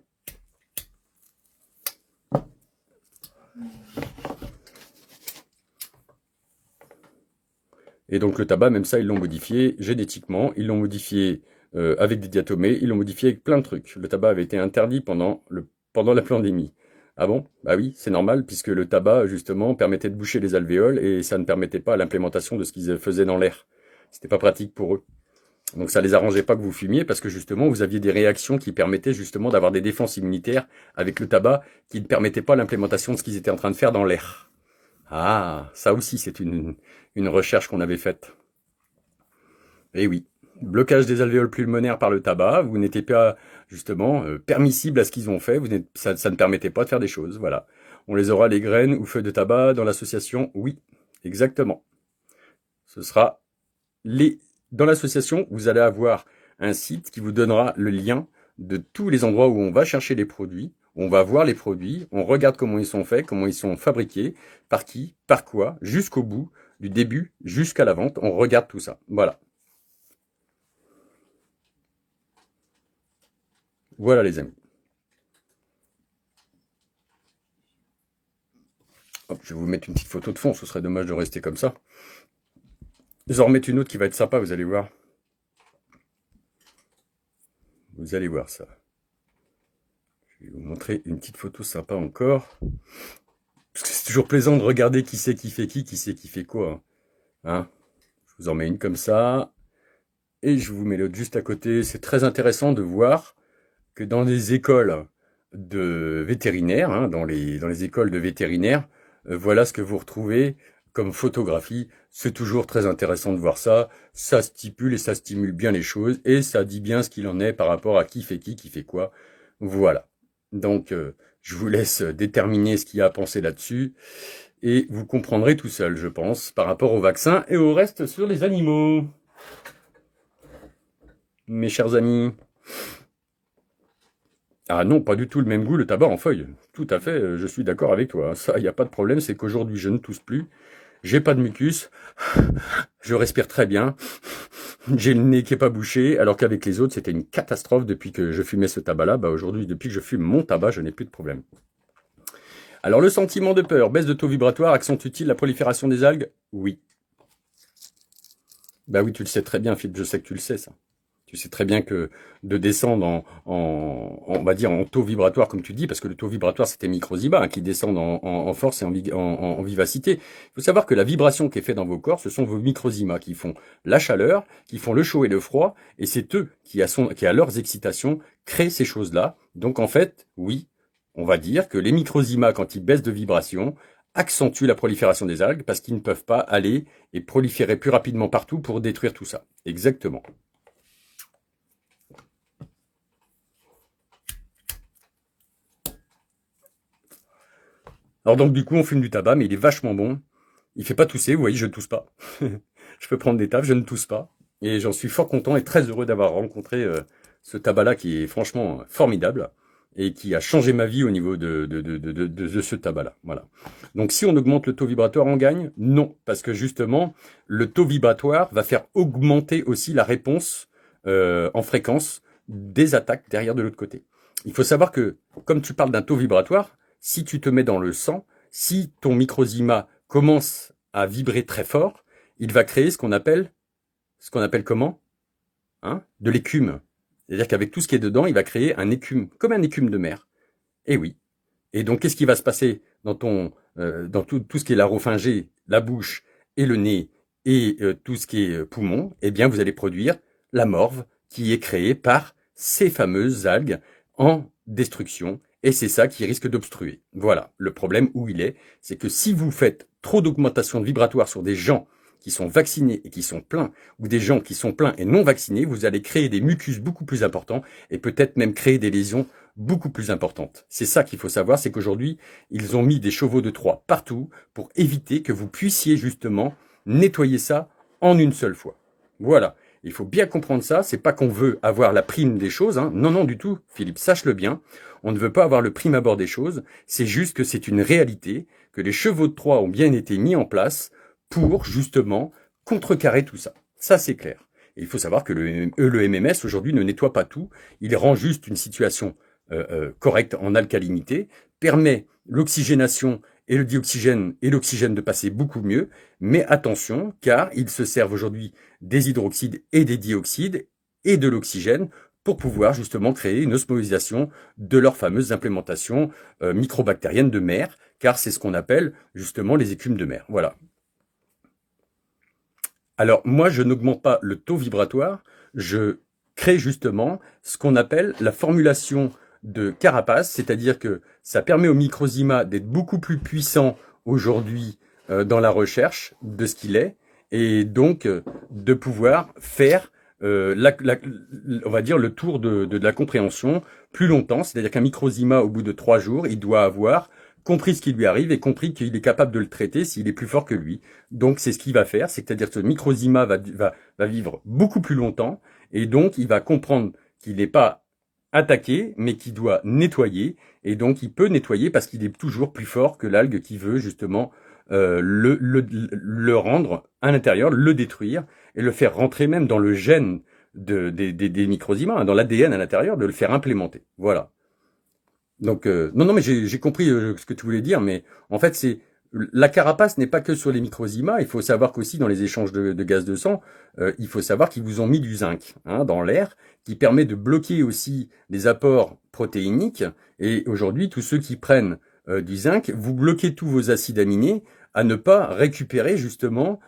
Et donc le tabac, même ça, ils l'ont modifié génétiquement, ils l'ont modifié avec des diatomées, ils l'ont modifié avec plein de trucs. Le tabac avait été interdit pendant la pandémie. Ah bon? Bah oui, c'est normal, puisque le tabac, justement, permettait de boucher les alvéoles et ça ne permettait pas l'implémentation de ce qu'ils faisaient dans l'air. C'était pas pratique pour eux. Donc ça les arrangeait pas que vous fumiez, parce que justement, vous aviez des réactions qui permettaient justement d'avoir des défenses immunitaires avec le tabac qui ne permettaient pas l'implémentation de ce qu'ils étaient en train de faire dans l'air. Ah, ça aussi, c'est une recherche qu'on avait faite. Eh oui. Blocage des alvéoles pulmonaires par le tabac, vous n'étiez pas justement permissible à ce qu'ils ont fait, ça ne permettait pas de faire des choses, voilà. On les aura les graines ou feuilles de tabac dans l'association, oui, exactement. Ce sera dans l'association, vous allez avoir un site qui vous donnera le lien de tous les endroits où on va chercher les produits, on va voir les produits, on regarde comment ils sont faits, comment ils sont fabriqués, par qui, par quoi, jusqu'au bout, du début jusqu'à la vente, on regarde tout ça, voilà. Voilà les amis. Hop, je vais vous mettre une petite photo de fond, ce serait dommage de rester comme ça. Je vais en remettre une autre qui va être sympa, vous allez voir. Vous allez voir ça. Je vais vous montrer une petite photo sympa encore. Parce que c'est toujours plaisant de regarder qui c'est qui fait qui c'est qui fait quoi. Hein, je vous en mets une comme ça. Et je vous mets l'autre juste à côté. C'est très intéressant de voir que dans les écoles de vétérinaires, hein, dans les écoles de vétérinaires, voilà ce que vous retrouvez comme photographie. C'est toujours très intéressant de voir ça. Ça stipule et ça stimule bien les choses et ça dit bien ce qu'il en est par rapport à qui fait quoi. Voilà. Donc, je vous laisse déterminer ce qu'il y a à penser là-dessus et vous comprendrez tout seul, je pense, par rapport au vaccin et au reste sur les animaux. Mes chers amis. Ah non, pas du tout le même goût, le tabac en feuille. Tout à fait, je suis d'accord avec toi. Ça, il n'y a pas de problème, c'est qu'aujourd'hui, je ne tousse plus. J'ai pas de mucus. Je respire très bien. J'ai le nez qui est pas bouché, alors qu'avec les autres, c'était une catastrophe depuis que je fumais ce tabac-là. Bah aujourd'hui, depuis que je fume mon tabac, je n'ai plus de problème. Alors, le sentiment de peur, baisse de taux vibratoire, accentue-t-il la prolifération des algues? Oui. Bah oui, tu le sais très bien, Philippe, je sais que tu le sais, ça. Tu sais très bien que de descendre on va dire, en taux vibratoire, comme tu dis, parce que le taux vibratoire, c'est tes microzymas qui descendent en force et en vivacité. Il faut savoir que la vibration qui est faite dans vos corps, ce sont vos microzymas qui font la chaleur, qui font le chaud et le froid, et c'est eux qui, à leurs excitations, créent ces choses-là. Donc, en fait, oui, on va dire que les microzymas, quand ils baissent de vibration, accentuent la prolifération des algues parce qu'ils ne peuvent pas aller et proliférer plus rapidement partout pour détruire tout ça. Exactement. Alors donc du coup on fume du tabac, mais il est vachement bon. Il fait pas tousser, vous voyez, je ne tousse pas. Je peux prendre des taffes, je ne tousse pas. Et j'en suis fort content et très heureux d'avoir rencontré ce tabac-là qui est franchement formidable et qui a changé ma vie au niveau de ce tabac-là. Voilà. Donc si on augmente le taux vibratoire, on gagne? Non, parce que justement, le taux vibratoire va faire augmenter aussi la réponse en fréquence des attaques derrière de l'autre côté. Il faut savoir que, comme tu parles d'un taux vibratoire, si tu te mets dans le sang, si ton microzyma commence à vibrer très fort, il va créer ce qu'on appelle comment? De l'écume. C'est-à-dire qu'avec tout ce qui est dedans, il va créer un écume, comme un écume de mer. Et oui. Et donc, qu'est-ce qui va se passer dans dans tout ce qui est laryngée, la bouche et le nez et tout ce qui est poumon? Eh bien, vous allez produire la morve qui est créée par ces fameuses algues en destruction. Et c'est ça qui risque d'obstruer. Voilà. Le problème où il est, c'est que si vous faites trop d'augmentation vibratoire sur des gens qui sont vaccinés et qui sont pleins, ou des gens qui sont pleins et non vaccinés, vous allez créer des mucus beaucoup plus importants et peut-être même créer des lésions beaucoup plus importantes. C'est ça qu'il faut savoir, c'est qu'aujourd'hui, ils ont mis des chevaux de Troie partout pour éviter que vous puissiez justement nettoyer ça en une seule fois. Voilà. Il faut bien comprendre ça, c'est pas qu'on veut avoir la prime des choses, hein. Non, non, du tout, Philippe, sache-le bien. On ne veut pas avoir le prime abord des choses, c'est juste que c'est une réalité, que les chevaux de Troie ont bien été mis en place pour justement contrecarrer tout ça. Ça, c'est clair. Et il faut savoir que le MMS aujourd'hui ne nettoie pas tout, il rend juste une situation correcte en alcalinité, permet l'oxygénation et le dioxygène et l'oxygène de passer beaucoup mieux, mais attention, car ils se servent aujourd'hui des hydroxydes et des dioxydes et de l'oxygène pour pouvoir justement créer une osmosisation de leurs fameuses implémentations microbactériennes de mer, car c'est ce qu'on appelle justement les écumes de mer. Voilà. Alors moi, je n'augmente pas le taux vibratoire, je crée justement ce qu'on appelle la formulation de carapace, c'est-à-dire que ça permet au microzyma d'être beaucoup plus puissant aujourd'hui dans la recherche de ce qu'il est, et donc de pouvoir faire on va dire le tour de la compréhension plus longtemps, c'est-à-dire qu'un microzyma au bout de 3 jours, il doit avoir compris ce qui lui arrive et compris qu'il est capable de le traiter s'il est plus fort que lui. Donc c'est ce qu'il va faire, c'est-à-dire que ce microzyma va vivre beaucoup plus longtemps et donc il va comprendre qu'il n'est pas attaqué mais qu'il doit nettoyer et donc il peut nettoyer parce qu'il est toujours plus fort que l'algue qui veut justement le rendre à l'intérieur, le détruire et le faire rentrer même dans le gène des microzymas, dans l'ADN à l'intérieur, de le faire implémenter. Voilà. Donc non, mais j'ai compris ce que tu voulais dire, mais en fait la carapace n'est pas que sur les microzymas. Il faut savoir qu'aussi dans les échanges de gaz de sang, il faut savoir qu'ils vous ont mis du zinc dans l'air, qui permet de bloquer aussi les apports protéiniques. Et aujourd'hui, tous ceux qui prennent du zinc, vous bloquez tous vos acides aminés à ne pas récupérer justement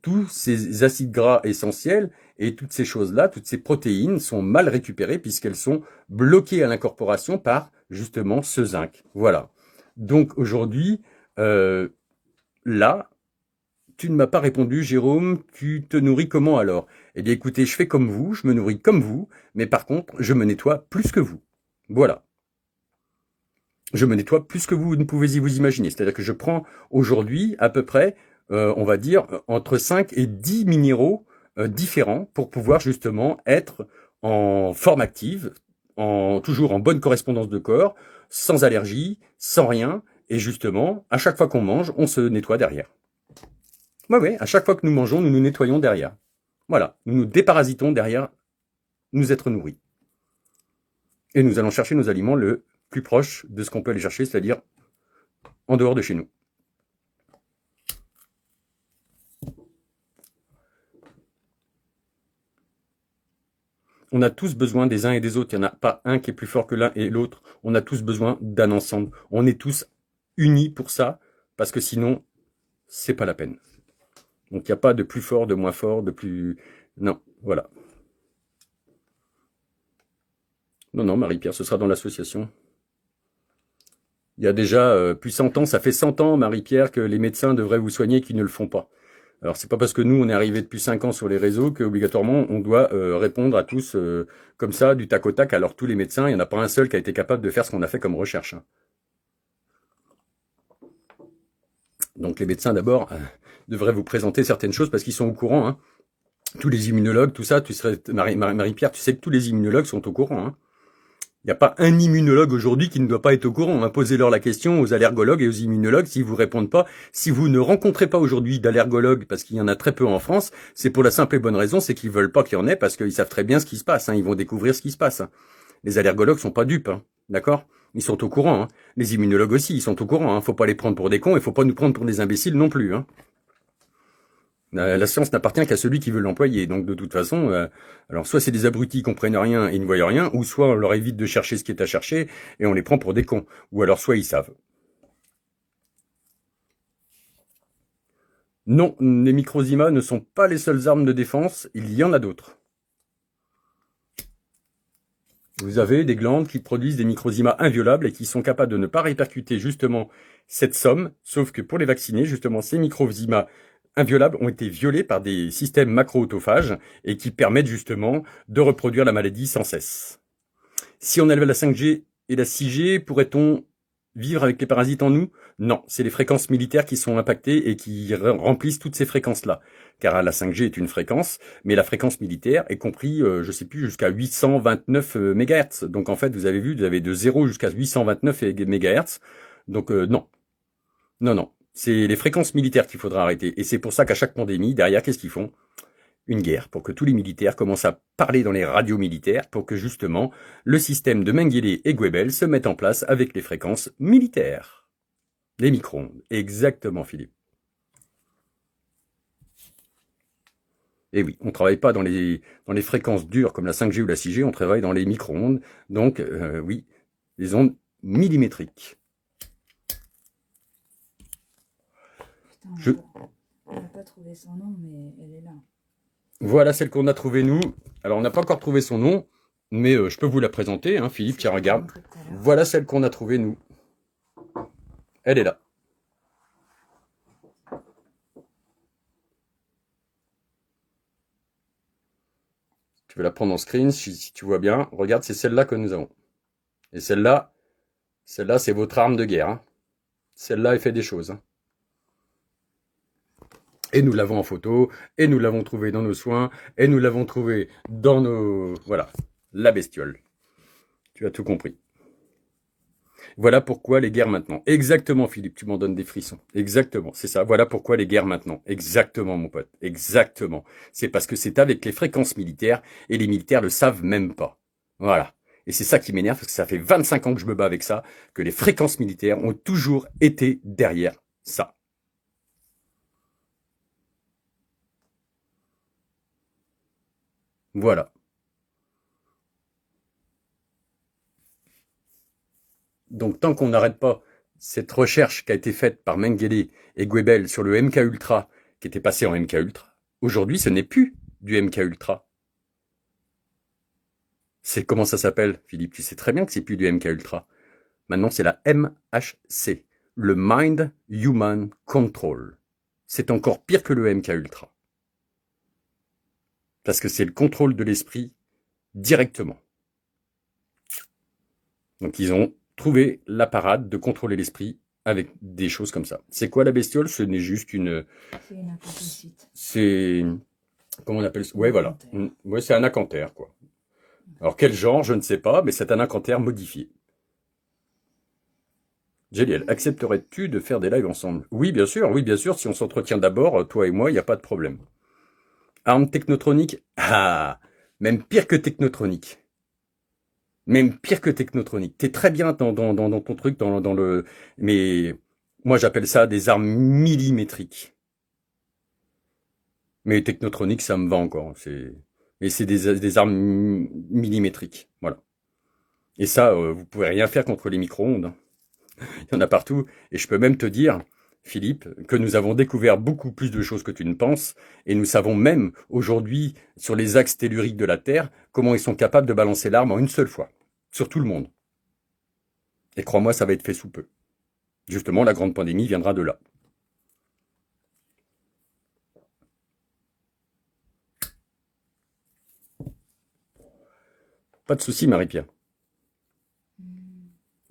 tous ces acides gras essentiels et toutes ces choses-là, toutes ces protéines sont mal récupérées puisqu'elles sont bloquées à l'incorporation par justement ce zinc. Voilà. Donc aujourd'hui, là, tu ne m'as pas répondu, Jérôme, tu te nourris comment alors? Eh bien écoutez, je fais comme vous, je me nourris comme vous, mais par contre, je me nettoie plus que vous. Voilà. Je me nettoie plus que vous ne pouvez vous imaginer. C'est-à-dire que je prends aujourd'hui à peu près, on va dire, entre 5 et 10 minéraux différents pour pouvoir justement être en forme active, toujours en bonne correspondance de corps, sans allergie, sans rien, et justement, à chaque fois qu'on mange, on se nettoie derrière. Oui, à chaque fois que nous mangeons, nous nous nettoyons derrière. Voilà, nous nous déparasitons derrière nous être nourris. Et nous allons chercher nos aliments le plus proche de ce qu'on peut aller chercher, c'est-à-dire en dehors de chez nous. On a tous besoin des uns et des autres. Il n'y en a pas un qui est plus fort que l'un et l'autre. On a tous besoin d'un ensemble. On est tous unis pour ça, parce que sinon, c'est pas la peine. Donc il n'y a pas de plus fort, de moins fort, de plus... Non, voilà. Non, Marie-Pierre, ce sera dans l'association. Il y a déjà plus 100 ans, ça fait 100 ans, Marie-Pierre, que les médecins devraient vous soigner et qu'ils ne le font pas. Alors c'est pas parce que nous on est arrivé depuis 5 ans sur les réseaux qu'obligatoirement on doit répondre à tous comme ça du tac au tac. Alors tous les médecins, il n'y en a pas un seul qui a été capable de faire ce qu'on a fait comme recherche. Donc les médecins d'abord devraient vous présenter certaines choses parce qu'ils sont au courant. Hein. Tous les immunologues, tout ça, Marie-Pierre, tu sais que tous les immunologues sont au courant. Hein. Il n'y a pas un immunologue aujourd'hui qui ne doit pas être au courant. Hein. Posez-leur la question aux allergologues et aux immunologues s'ils vous répondent pas. Si vous ne rencontrez pas aujourd'hui d'allergologues, parce qu'il y en a très peu en France, c'est pour la simple et bonne raison, c'est qu'ils veulent pas qu'il y en ait parce qu'ils savent très bien ce qui se passe. Hein. Ils vont découvrir ce qui se passe. Hein. Les allergologues sont pas dupes, hein. D'accord? Ils sont au courant. Hein. Les immunologues aussi, ils sont au courant. Hein. Faut pas les prendre pour des cons et faut pas nous prendre pour des imbéciles non plus. Hein. La science n'appartient qu'à celui qui veut l'employer. Donc de toute façon, alors soit c'est des abrutis qui comprennent rien et ils ne voient rien, ou soit on leur évite de chercher ce qui est à chercher et on les prend pour des cons. Ou alors soit ils savent. Non, les microzymas ne sont pas les seules armes de défense, il y en a d'autres. Vous avez des glandes qui produisent des microzymas inviolables et qui sont capables de ne pas répercuter justement cette somme, sauf que pour les vacciner, justement, ces microzymas inviolables ont été violés par des systèmes macro-autophages et qui permettent justement de reproduire la maladie sans cesse. Si on avait la 5G et la 6G, pourrait-on vivre avec les parasites en nous? Non, c'est les fréquences militaires qui sont impactées et qui remplissent toutes ces fréquences-là. Car la 5G est une fréquence, mais la fréquence militaire est compris, je sais plus, jusqu'à 829 MHz. Donc en fait, vous avez vu, vous avez de 0 jusqu'à 829 MHz. Donc non. Non. C'est les fréquences militaires qu'il faudra arrêter. Et c'est pour ça qu'à chaque pandémie, derrière, qu'est-ce qu'ils font? Une guerre, pour que tous les militaires commencent à parler dans les radios militaires, pour que justement le système de Mengele et Goebbels se mette en place avec les fréquences militaires. Les micro-ondes. Exactement, Philippe. Et oui, on ne travaille pas dans les fréquences dures comme la 5G ou la 6G, on travaille dans les micro-ondes. Donc, oui, les ondes millimétriques. Putain, on n'a pas trouvé son nom, mais elle est là. Voilà celle qu'on a trouvée, nous. Alors, on n'a pas encore trouvé son nom, mais je peux vous la présenter, hein, Philippe, tiens, regarde. Voilà celle qu'on a trouvée, nous. Elle est là. Tu veux la prendre en screen, si tu vois bien. Regarde, c'est celle-là que nous avons. Et celle-là, c'est votre arme de guerre. Hein. Celle-là, elle fait des choses. Hein. Et nous l'avons en photo, et nous l'avons trouvée dans nos soins, et nous l'avons trouvée dans nos... Voilà, la bestiole. Tu as tout compris. Voilà pourquoi les guerres maintenant. Exactement, Philippe, tu m'en donnes des frissons. Exactement, c'est ça. Voilà pourquoi les guerres maintenant. Exactement, mon pote. Exactement. C'est parce que c'est avec les fréquences militaires, et les militaires le savent même pas. Voilà. Et c'est ça qui m'énerve, parce que ça fait 25 ans que je me bats avec ça, que les fréquences militaires ont toujours été derrière ça. Voilà. Donc tant qu'on n'arrête pas cette recherche qui a été faite par Mengele et Goebbels sur le MK Ultra, qui était passé en MK Ultra, aujourd'hui ce n'est plus du MK Ultra. C'est comment ça s'appelle, Philippe? Tu sais très bien que c'est plus du MK Ultra. Maintenant c'est la MHC, le Mind Human Control. C'est encore pire que le MK Ultra. Parce que c'est le contrôle de l'esprit directement. Donc ils ont trouvé la parade de contrôler l'esprit avec des choses comme ça. C'est quoi la bestiole? Ce n'est juste une... C'est une incantécite. C'est... Comment on appelle ça? Ouais, voilà. Ouais, c'est un incantaire, quoi. Alors quel genre, je ne sais pas, mais c'est un incantaire modifié. Géliel, accepterais-tu de faire des lives ensemble? Oui, bien sûr, si on s'entretient d'abord, toi et moi, il n'y a pas de problème. Arme technotronique? Ah, même pire que technotronique. Même pire que technotronique. T'es très bien dans ton truc, dans le... Mais Moi, j'appelle ça des armes millimétriques. Mais technotronique, ça me va encore. Mais c'est des armes millimétriques. Voilà. Et ça, vous pouvez rien faire contre les micro-ondes, hein. Il y en a partout. Et je peux même te dire, Philippe, que nous avons découvert beaucoup plus de choses que tu ne penses. Et nous savons même, aujourd'hui, sur les axes telluriques de la Terre, comment ils sont capables de balancer l'arme en une seule fois. Sur tout le monde. Et crois-moi, ça va être fait sous peu. Justement, la grande pandémie viendra de là. Pas de souci, Marie-Pierre.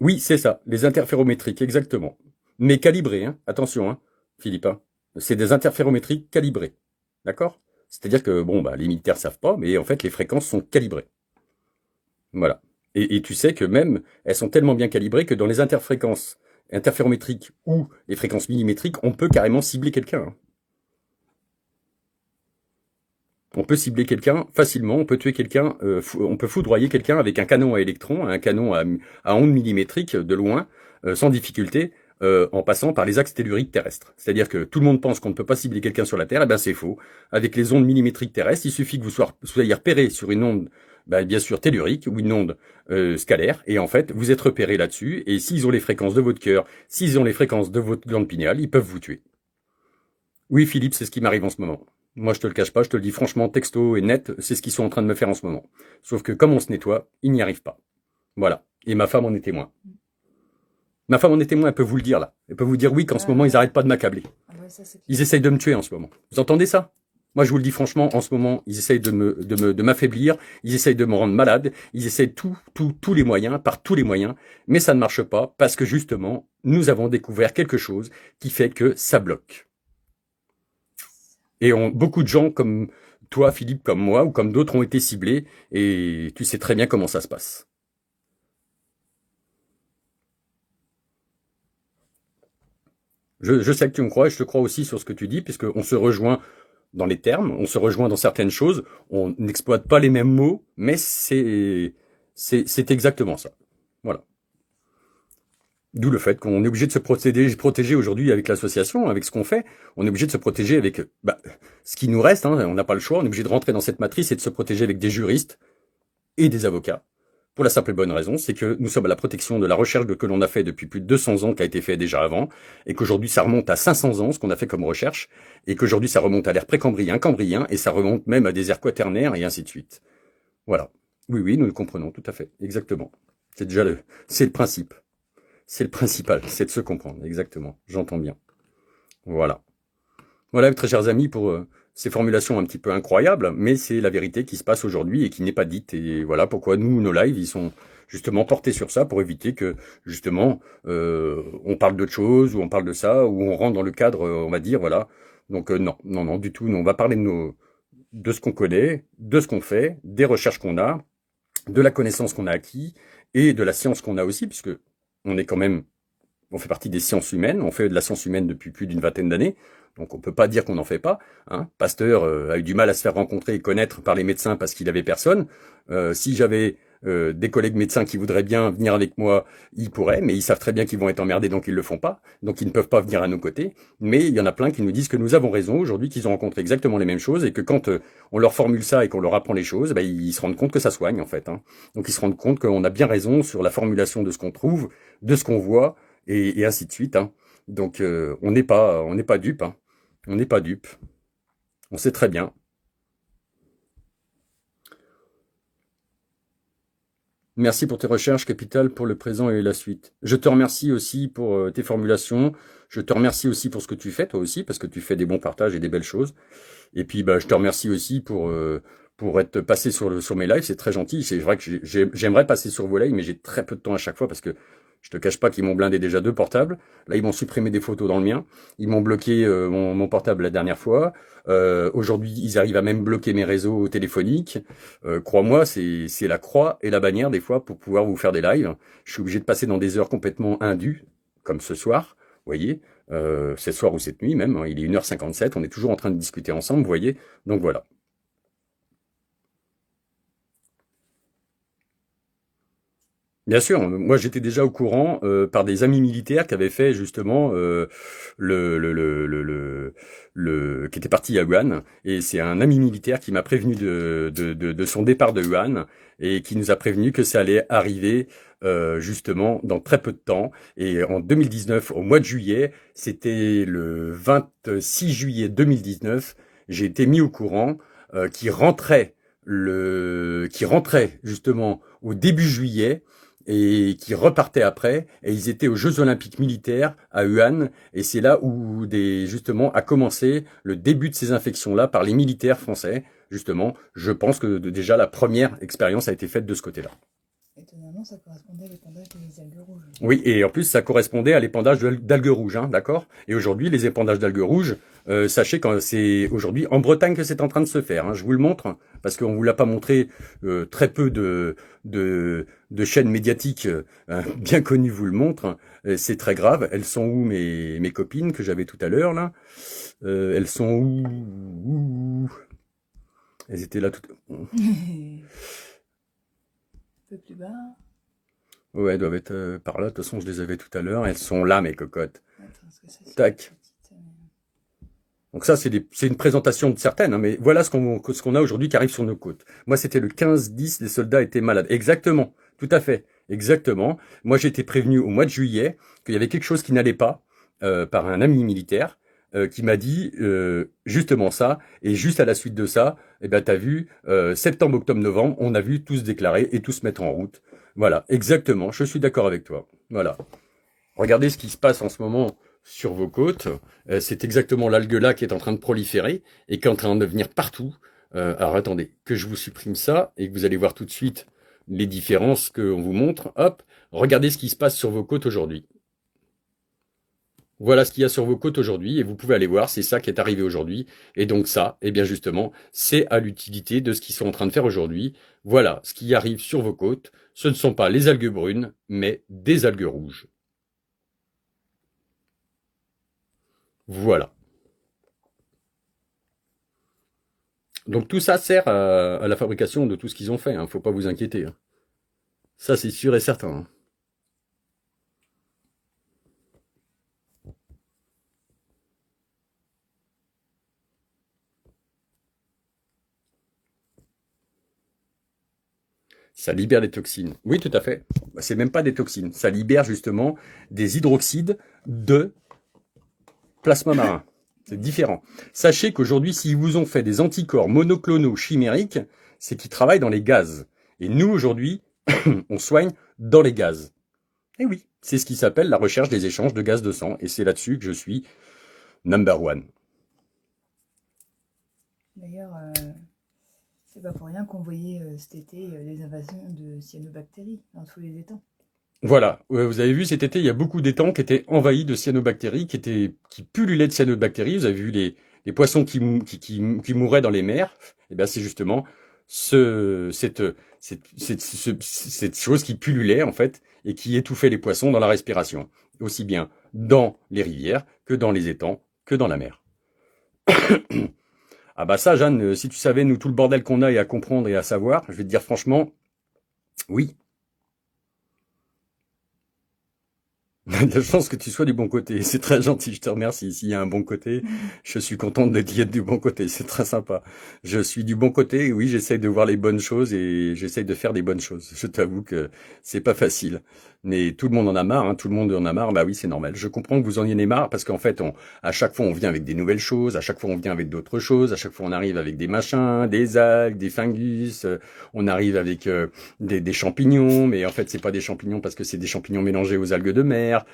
Oui, c'est ça, les interférométriques, exactement. Mais calibrés, hein. Attention, hein, Philippe, hein. C'est des interférométriques calibrés. D'accord? C'est-à-dire que, bon, bah, les militaires savent pas, mais en fait, les fréquences sont calibrées. Voilà. Et tu sais que même, elles sont tellement bien calibrées que dans les interfréquences interférométriques ou les fréquences millimétriques, on peut carrément cibler quelqu'un, hein. On peut cibler quelqu'un facilement, on peut tuer quelqu'un, on peut foudroyer quelqu'un avec un canon à électrons, un canon à ondes millimétriques de loin, sans difficulté, en passant par les axes telluriques terrestres. C'est-à-dire que tout le monde pense qu'on ne peut pas cibler quelqu'un sur la Terre, et ben c'est faux. Avec les ondes millimétriques terrestres, il suffit que vous soyez repéré sur une onde, bien sûr tellurique, ou une onde scalaire, et en fait, vous êtes repéré là-dessus, et s'ils ont les fréquences de votre cœur, s'ils ont les fréquences de votre glande pinéale, ils peuvent vous tuer. Oui, Philippe, c'est ce qui m'arrive en ce moment. Moi, je te le cache pas, je te le dis franchement, texto et net, c'est ce qu'ils sont en train de me faire en ce moment. Sauf que comme on se nettoie, ils n'y arrivent pas. Voilà. Et ma femme en est témoin. Ma femme en est témoin, elle peut vous le dire là. Elle peut vous dire oui qu'en ce moment, ils n'arrêtent pas de m'accabler. Ils essayent de me tuer en ce moment. Vous entendez ça? Moi, je vous le dis franchement, en ce moment, ils essayent de m'affaiblir, ils essayent de me rendre malade, ils essayent tous les moyens, par tous les moyens, mais ça ne marche pas parce que justement, nous avons découvert quelque chose qui fait que ça bloque. Et beaucoup de gens comme toi, Philippe, comme moi, ou comme d'autres ont été ciblés, et tu sais très bien comment ça se passe. Je sais que tu me crois, et je te crois aussi sur ce que tu dis, puisqu'on se rejoint dans les termes, on se rejoint dans certaines choses, on n'exploite pas les mêmes mots, mais c'est exactement ça. Voilà. D'où le fait qu'on est obligé de se protéger aujourd'hui avec l'association, avec ce qu'on fait. On est obligé de se protéger avec ce qui nous reste, hein, on n'a pas le choix, on est obligé de rentrer dans cette matrice et de se protéger avec des juristes et des avocats. Pour la simple et bonne raison, c'est que nous sommes à la protection de la recherche que l'on a fait depuis plus de 200 ans, qui a été fait déjà avant, et qu'aujourd'hui ça remonte à 500 ans, ce qu'on a fait comme recherche, et qu'aujourd'hui ça remonte à l'ère précambrien, cambrien, et ça remonte même à des ères quaternaires, et ainsi de suite. Voilà. Oui, oui, nous le comprenons, tout à fait, exactement. C'est le principe. C'est le principal, c'est de se comprendre, exactement. J'entends bien. Voilà. Voilà, très chers amis, pour ces formulations un petit peu incroyables, mais c'est la vérité qui se passe aujourd'hui et qui n'est pas dite. Et voilà pourquoi nous, nos lives, ils sont justement portés sur ça pour éviter que, justement, on parle d'autre chose, ou on parle de ça, ou on rentre dans le cadre, on va dire, voilà. Donc non, du tout. Nous, on va parler de ce qu'on connaît, de ce qu'on fait, des recherches qu'on a, de la connaissance qu'on a acquis, et de la science qu'on a aussi, puisque on fait partie des sciences humaines, on fait de la science humaine depuis plus d'une vingtaine d'années, donc on peut pas dire qu'on n'en fait pas, hein. Pasteur a eu du mal à se faire rencontrer et connaître par les médecins parce qu'il avait personne. Si j'avais des collègues médecins qui voudraient bien venir avec moi, ils pourraient, mais ils savent très bien qu'ils vont être emmerdés, donc ils le font pas, donc ils ne peuvent pas venir à nos côtés. Mais il y en a plein qui nous disent que nous avons raison aujourd'hui, qu'ils ont rencontré exactement les mêmes choses, et que quand on leur formule ça et qu'on leur apprend les choses, ils se rendent compte que ça soigne en fait, hein. Donc ils se rendent compte qu'on a bien raison sur la formulation de ce qu'on trouve, de ce qu'on voit, et ainsi de suite, hein. Donc on n'est pas dupe, hein. On n'est pas dupe. On sait très bien. Merci pour tes recherches, Capital, pour le présent et la suite. Je te remercie aussi pour tes formulations. Je te remercie aussi pour ce que tu fais, toi aussi, parce que tu fais des bons partages et des belles choses. Et puis, je te remercie aussi pour être passé sur mes lives. C'est très gentil. C'est vrai que j'aimerais passer sur vos lives, mais j'ai très peu de temps à chaque fois parce que je te cache pas qu'ils m'ont blindé déjà 2 portables. Là, ils m'ont supprimé des photos dans le mien. Ils m'ont bloqué mon portable la dernière fois. Aujourd'hui, ils arrivent à même bloquer mes réseaux téléphoniques. Crois-moi, c'est la croix et la bannière des fois pour pouvoir vous faire des lives. Je suis obligé de passer dans des heures complètement indues, comme ce soir, vous voyez. Ce soir ou cette nuit même, hein, il est 1h57, on est toujours en train de discuter ensemble, vous voyez. Donc voilà. Bien sûr, moi j'étais déjà au courant par des amis militaires qui avaient fait justement le, le, le, le, le, qui était parti à Wuhan, et c'est un ami militaire qui m'a prévenu de son départ de Wuhan, et qui nous a prévenu que ça allait arriver justement dans très peu de temps. Et en 2019, au mois de juillet, c'était le 26 juillet 2019, j'ai été mis au courant qui rentrait justement au début juillet et qui repartaient après, et ils étaient aux Jeux Olympiques militaires à Wuhan, et c'est là où justement a commencé le début de ces infections-là par les militaires français. Justement, je pense que déjà la première expérience a été faite de ce côté-là. Étonnamment, ça correspondait à l'épandage des algues rouges. Oui, et en plus, ça correspondait à l'épandage d'algues rouges, hein, d'accord? Et aujourd'hui, les épandages d'algues rouges, sachez que c'est aujourd'hui en Bretagne que c'est en train de se faire, hein. Je vous le montre, parce qu'on vous l'a pas montré, très peu de chaînes médiatiques bien connues vous le montrent. C'est très grave. Elles sont où mes copines que j'avais tout à l'heure, là? Elles sont où? Elles étaient là tout... Un peu plus bas. Ouais, elles doivent être par là. De toute façon, je les avais tout à l'heure. Elles sont là, mes cocottes. Attends, parce que ça, c'est Tac. petite, Donc ça, c'est une présentation de certaines, hein, mais voilà ce qu'on a aujourd'hui qui arrive sur nos côtes. Moi, c'était le 15-10, les soldats étaient malades. Exactement, tout à fait, exactement. Moi, j'ai été prévenu au mois de juillet qu'il y avait quelque chose qui n'allait pas par un ami militaire qui m'a dit justement ça. Et juste à la suite de ça, eh ben, t'as vu, septembre, octobre, novembre, on a vu tout se déclarer et tout se mettre en route. Voilà, exactement, je suis d'accord avec toi. Voilà. Regardez ce qui se passe en ce moment sur vos côtes. C'est exactement l'algue là qui est en train de proliférer et qui est en train de venir partout. Alors attendez, que je vous supprime ça et que vous allez voir tout de suite les différences qu'on vous montre. Hop, regardez ce qui se passe sur vos côtes aujourd'hui. Voilà ce qu'il y a sur vos côtes aujourd'hui et vous pouvez aller voir, c'est ça qui est arrivé aujourd'hui. Et donc ça, eh bien justement, c'est à l'utilité de ce qu'ils sont en train de faire aujourd'hui. Voilà ce qui arrive sur vos côtes. Ce ne sont pas les algues brunes, mais des algues rouges. Voilà. Donc tout ça sert à la fabrication de tout ce qu'ils ont fait, hein, faut pas vous inquiéter, hein. Ça c'est sûr et certain, hein. Ça libère des toxines. Oui, tout à fait. Bah, c'est même pas des toxines. Ça libère justement des hydroxydes de plasma marin. C'est différent. Sachez qu'aujourd'hui, s'ils vous ont fait des anticorps monoclonaux chimériques, c'est qu'ils travaillent dans les gaz. Et nous, aujourd'hui, on soigne dans les gaz. Et oui, c'est ce qui s'appelle la recherche des échanges de gaz de sang. Et c'est là-dessus que je suis number one. D'ailleurs, c'est pas pour rien qu'on voyait cet été les invasions de cyanobactéries dans tous les étangs. Voilà, vous avez vu cet été, il y a beaucoup d'étangs qui étaient envahis de cyanobactéries, qui pullulaient de cyanobactéries. Vous avez vu les poissons qui mouraient dans les mers. Et bien c'est justement cette chose qui pullulait en fait et qui étouffait les poissons dans la respiration, aussi bien dans les rivières que dans les étangs que dans la mer. Ah bah ça, Jeanne, si tu savais nous tout le bordel qu'on a et à comprendre et à savoir, je vais te dire franchement, oui. Il y a de chance que tu sois du bon côté. C'est très gentil, je te remercie. S'il y a un bon côté, je suis contente d'y être du bon côté. C'est très sympa. Je suis du bon côté, oui, j'essaye de voir les bonnes choses et j'essaye de faire des bonnes choses. Je t'avoue que c'est pas facile. Mais tout le monde en a marre, hein, tout le monde en a marre. Bah oui, c'est normal. Je comprends que vous en ayez marre parce qu'en fait, à chaque fois, on vient avec des nouvelles choses. À chaque fois, on vient avec d'autres choses. À chaque fois, on arrive avec des machins, des algues, des fungus. On arrive avec des champignons. Mais en fait, c'est pas des champignons parce que c'est des champignons mélangés aux algues de mer.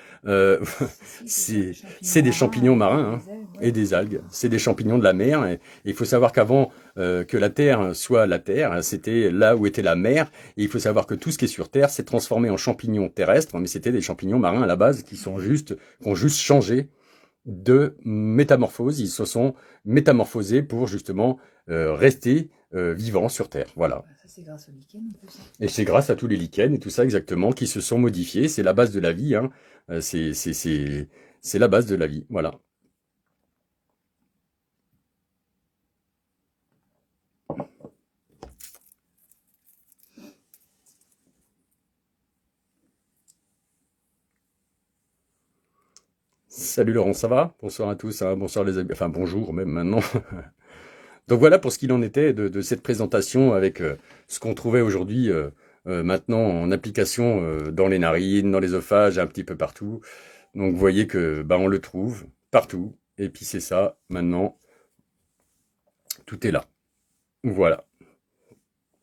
C'est des champignons marins, hein, et des algues. C'est des champignons de la mer. Et il faut savoir qu'avant que la Terre soit la Terre, c'était là où était la mer. Et il faut savoir que tout ce qui est sur Terre s'est transformé en champignons terrestres, mais c'était des champignons marins à la base qui ont juste changé de métamorphose. Ils se sont métamorphosés pour justement rester vivants sur Terre. Voilà. Ça, c'est grâce aux lichens en plus. Et c'est grâce à tous les lichens et tout ça exactement qui se sont modifiés. C'est la base de la vie, hein. C'est la base de la vie. Voilà. Salut Laurent, ça va? Bonsoir à tous, hein, bonsoir les amis, enfin bonjour même maintenant. Donc voilà pour ce qu'il en était de cette présentation avec ce qu'on trouvait aujourd'hui maintenant en application dans les narines, dans l'œsophages, un petit peu partout. Donc vous voyez que bah, on le trouve partout. Et puis c'est ça, maintenant, tout est là. Voilà.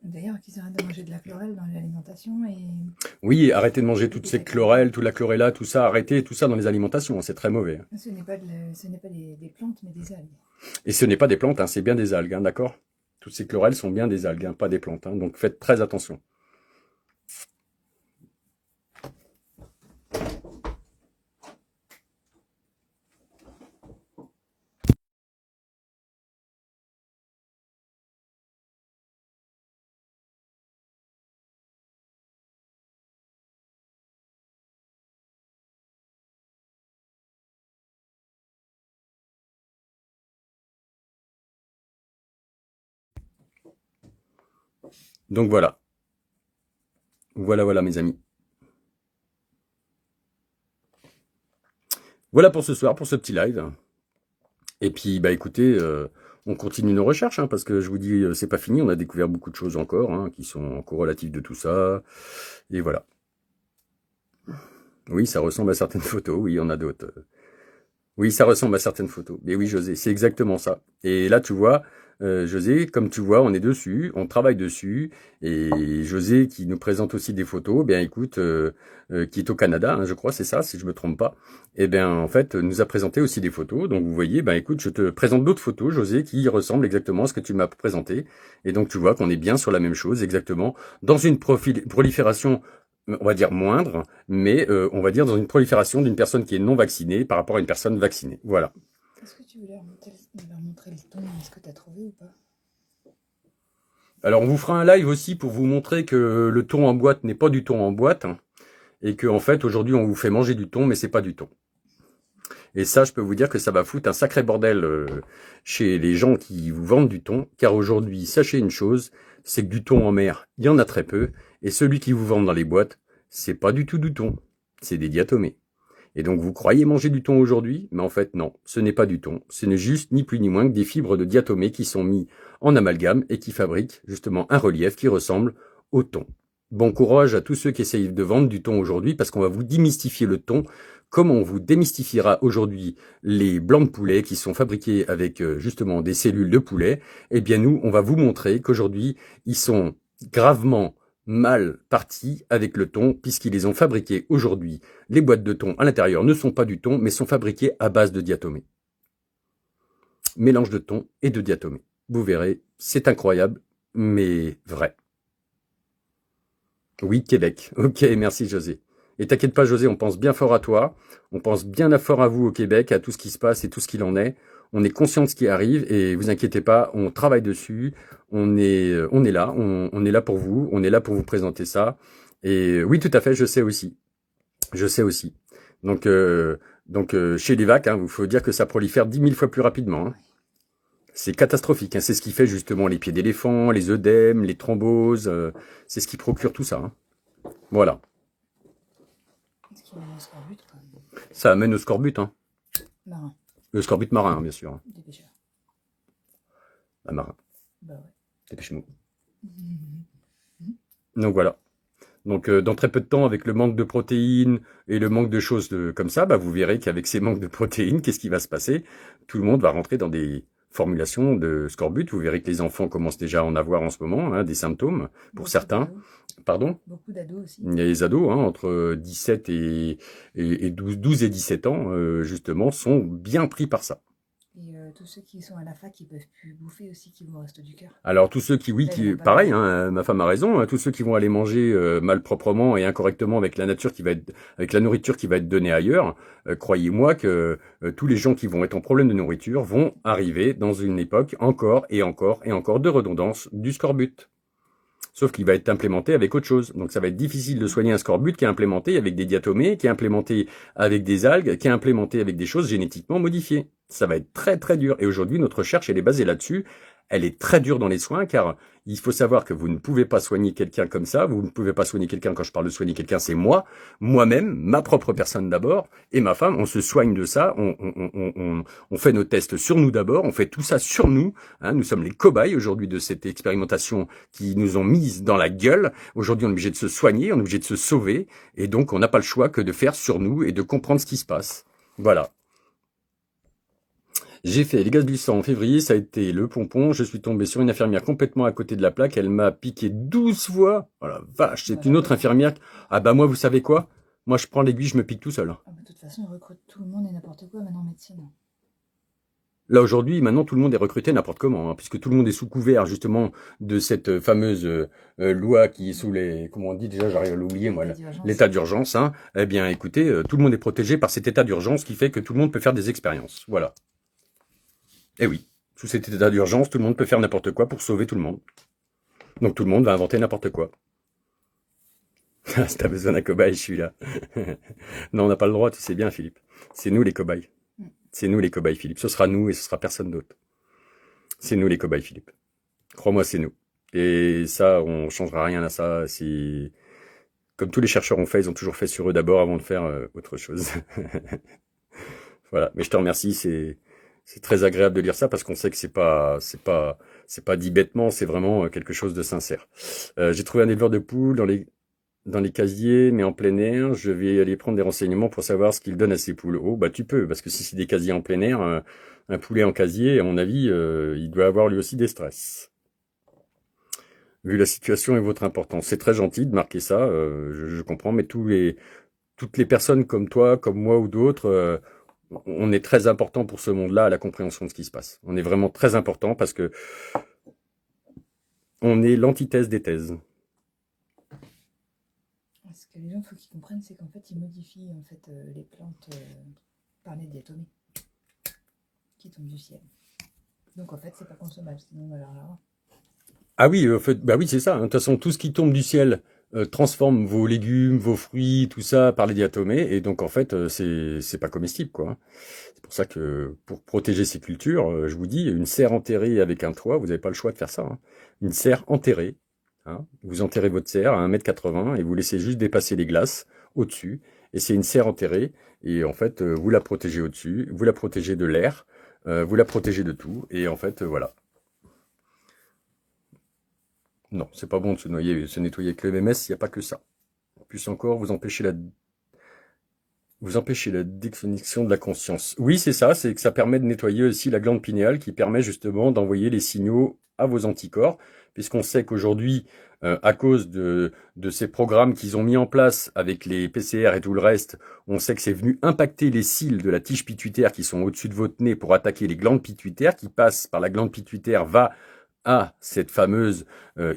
D'ailleurs, qu'ils arrêtent de manger de la chlorelle dans l'alimentation et Oui, arrêtez de manger toutes éviter ces la chlorelle. chlorelles, toute la chlorella, tout ça, arrêtez tout ça dans les alimentations, hein, c'est très mauvais. Ce n'est pas des plantes, mais des algues. Et ce n'est pas des plantes, hein, c'est bien des algues, hein, d'accord? Toutes ces chlorelles sont bien des algues, hein, pas des plantes, hein, donc faites très attention. Donc voilà, voilà mes amis. Voilà pour ce soir, pour ce petit live. Et puis, bah écoutez, on continue nos recherches, hein, parce que je vous dis, c'est pas fini, on a découvert beaucoup de choses encore, hein, qui sont corrélatives de tout ça. Et voilà. Oui, ça ressemble à certaines photos, oui, il y en a d'autres. Oui, ça ressemble à certaines photos. Mais oui, José, c'est exactement ça. Et là, tu vois, José, comme tu vois, on est dessus, on travaille dessus. Et José, qui nous présente aussi des photos, bien écoute, qui est au Canada, hein, je crois, c'est ça, si je me trompe pas. Et bien, en fait, nous a présenté aussi des photos. Donc, vous voyez, ben écoute, je te présente d'autres photos, José, qui ressemblent exactement à ce que tu m'as présenté. Et donc, tu vois qu'on est bien sur la même chose, exactement, dans une prolifération, on va dire moindre, mais on va dire dans une prolifération d'une personne qui est non vaccinée par rapport à une personne vaccinée. Voilà. Est-ce que tu veux leur montrer le ton? Est-ce que tu as trouvé ou pas? Alors on vous fera un live aussi pour vous montrer que le thon en boîte n'est pas du thon en boîte, hein, et que en fait aujourd'hui on vous fait manger du thon mais c'est pas du thon. Et ça je peux vous dire que ça va foutre un sacré bordel chez les gens qui vous vendent du thon, car aujourd'hui sachez une chose, c'est que du thon en mer il y en a très peu, et celui qui vous vend dans les boîtes, c'est pas du tout du thon, c'est des diatomées. Et donc vous croyez manger du thon aujourd'hui, mais en fait non, ce n'est pas du thon, ce n'est juste ni plus ni moins que des fibres de diatomée qui sont mis en amalgame et qui fabriquent justement un relief qui ressemble au thon. Bon courage à tous ceux qui essayent de vendre du thon aujourd'hui, parce qu'on va vous démystifier le thon, comme on vous démystifiera aujourd'hui les blancs de poulet qui sont fabriqués avec justement des cellules de poulet. Eh bien nous, on va vous montrer qu'aujourd'hui, ils sont gravement mal partis avec le thon, puisqu'ils les ont fabriqués aujourd'hui. Les boîtes de thon à l'intérieur ne sont pas du thon, mais sont fabriquées à base de diatomée. Mélange de thon et de diatomée. Vous verrez, c'est incroyable, mais vrai. Oui, Québec. Ok, merci José. Et t'inquiète pas José, on pense bien fort à toi, on pense bien fort à vous au Québec, à tout ce qui se passe et tout ce qu'il en est. On est conscient de ce qui arrive et vous inquiétez pas, on travaille dessus, on est là, on est là pour vous, on est là pour vous présenter ça. Et oui, tout à fait, je sais aussi. Je sais aussi. Donc, chez les vacs, hein, il faut dire que ça prolifère 10 000 fois plus rapidement. Hein. C'est catastrophique. Hein. C'est ce qui fait justement les pieds d'éléphant, les œdèmes, les thromboses. C'est ce qui procure tout ça. Hein. Voilà. Est-ce qu'il y a un scorbut quand même? Ça amène au scorbut. Hein. Marin. Le scorbut marin, hein, bien sûr. Hein. Des pêcheurs. Ah, marin. Bah ouais. Dépêche-nous. Donc voilà. Donc dans très peu de temps, avec le manque de protéines et le manque de choses comme ça, bah, vous verrez qu'avec ces manques de protéines, qu'est-ce qui va se passer? Tout le monde va rentrer dans des formulations de scorbut. Vous verrez que les enfants commencent déjà à en avoir en ce moment, hein, des symptômes pour certains. Pardon? Beaucoup d'ados aussi. Il y a les ados, hein, entre 17 et 12 et 17 ans, justement, sont bien pris par ça. Et tous ceux qui sont à la fac, qui peuvent plus bouffer aussi, qui vont au resto du cœur. Alors tous ceux qui, oui, pareil, hein, ma femme a raison, hein, tous ceux qui vont aller manger malproprement et incorrectement avec la nourriture qui va être donnée ailleurs, croyez-moi que tous les gens qui vont être en problème de nourriture vont arriver dans une époque encore et encore et encore de redondance du scorbut. Sauf qu'il va être implémenté avec autre chose. Donc ça va être difficile de soigner un scorbut qui est implémenté avec des diatomées, qui est implémenté avec des algues, qui est implémenté avec des choses génétiquement modifiées. Ça va être très très dur. Et aujourd'hui, notre recherche, elle est basée là-dessus. elle est très dure dans les soins, car il faut savoir que vous ne pouvez pas soigner quelqu'un comme ça, vous ne pouvez pas soigner quelqu'un, quand je parle de soigner quelqu'un, c'est moi, moi-même, ma propre personne d'abord, et ma femme, on se soigne de ça, on fait nos tests sur nous d'abord, on fait tout ça sur nous, hein, nous sommes les cobayes aujourd'hui de cette expérimentation qui nous ont mise dans la gueule, aujourd'hui on est obligé de se soigner, on est obligé de se sauver, et donc on n'a pas le choix que de faire sur nous et de comprendre ce qui se passe. Voilà. J'ai fait les gaz du sang en février, ça a été le pompon. Je suis tombé sur une infirmière complètement à côté de la plaque. Elle m'a piqué 12 fois. Oh la vache, c'est une autre infirmière. Ah bah moi, vous savez quoi? Moi, je prends l'aiguille, je me pique tout seul. Ah bah, de toute façon, ils recrutent tout le monde et n'importe quoi maintenant en médecine. Là, aujourd'hui, maintenant, tout le monde est recruté n'importe comment, hein, puisque tout le monde est sous couvert, justement, de cette fameuse loi qui est sous les... Comment on dit déjà? J'arrive à l'oublier, moi. L'état d'urgence. Hein. Eh bien, écoutez, tout le monde est protégé par cet état d'urgence qui fait que tout le monde peut faire des expériences. Voilà. Eh oui, sous cet état d'urgence, tout le monde peut faire n'importe quoi pour sauver tout le monde. Donc tout le monde va inventer n'importe quoi. Si t'as besoin d'un cobaye, je suis là. Non, on n'a pas le droit, tu sais bien, Philippe. C'est nous les cobayes. C'est nous les cobayes, Philippe. Ce sera nous et ce sera personne d'autre. C'est nous les cobayes, Philippe. Crois-moi, c'est nous. Et ça, on changera rien à ça. C'est comme tous les chercheurs ont fait, ils ont toujours fait sur eux d'abord avant de faire autre chose. Voilà. Mais je te remercie, c'est très agréable de lire ça parce qu'on sait que c'est pas dit bêtement, c'est vraiment quelque chose de sincère. J'ai trouvé un éleveur de poules dans les casiers, mais en plein air. Je vais aller prendre des renseignements pour savoir ce qu'il donne à ses poules. Oh, bah tu peux, parce que si c'est des casiers en plein air, un poulet en casier, à mon avis, il doit avoir lui aussi des stress. Vu la situation et votre importance. C'est très gentil de marquer ça, je comprends, mais toutes les personnes comme toi, comme moi ou d'autres, on est très important pour ce monde-là à la compréhension de ce qui se passe. On est vraiment très important parce que on est l'antithèse des thèses. Ce que les gens, il faut qu'ils comprennent, c'est qu'en fait, ils modifient en fait, les plantes par les diatomées qui tombent du ciel. Donc en fait, c'est pas consommable, sinon on va l'avoir. Ah oui, en fait, bah oui, c'est ça. De toute façon, tout ce qui tombe du ciel transforme vos légumes, vos fruits, tout ça par les diatomées, et donc en fait, c'est pas comestible, quoi. C'est pour ça que pour protéger ces cultures, je vous dis, une serre enterrée avec un toit, vous n'avez pas le choix de faire ça. Hein. Une serre enterrée, hein. Vous enterrez votre serre à 1,80 m et vous laissez juste dépasser les glaces au-dessus, et c'est une serre enterrée, et en fait, vous la protégez au-dessus, vous la protégez de l'air, vous la protégez de tout, et en fait, voilà. Non, c'est pas bon de se nettoyer avec le MMS, il n'y a pas que ça. Plus encore, vous empêchez la déconnexion de la conscience. Oui, c'est ça, c'est que ça permet de nettoyer aussi la glande pinéale qui permet justement d'envoyer les signaux à vos anticorps, puisqu'on sait qu'aujourd'hui, à cause de ces programmes qu'ils ont mis en place avec les PCR et tout le reste, on sait que c'est venu impacter les cils de la tige pituitaire qui sont au-dessus de votre nez pour attaquer les glandes pituitaires, qui passent par la glande pituitaire, va à cette fameuse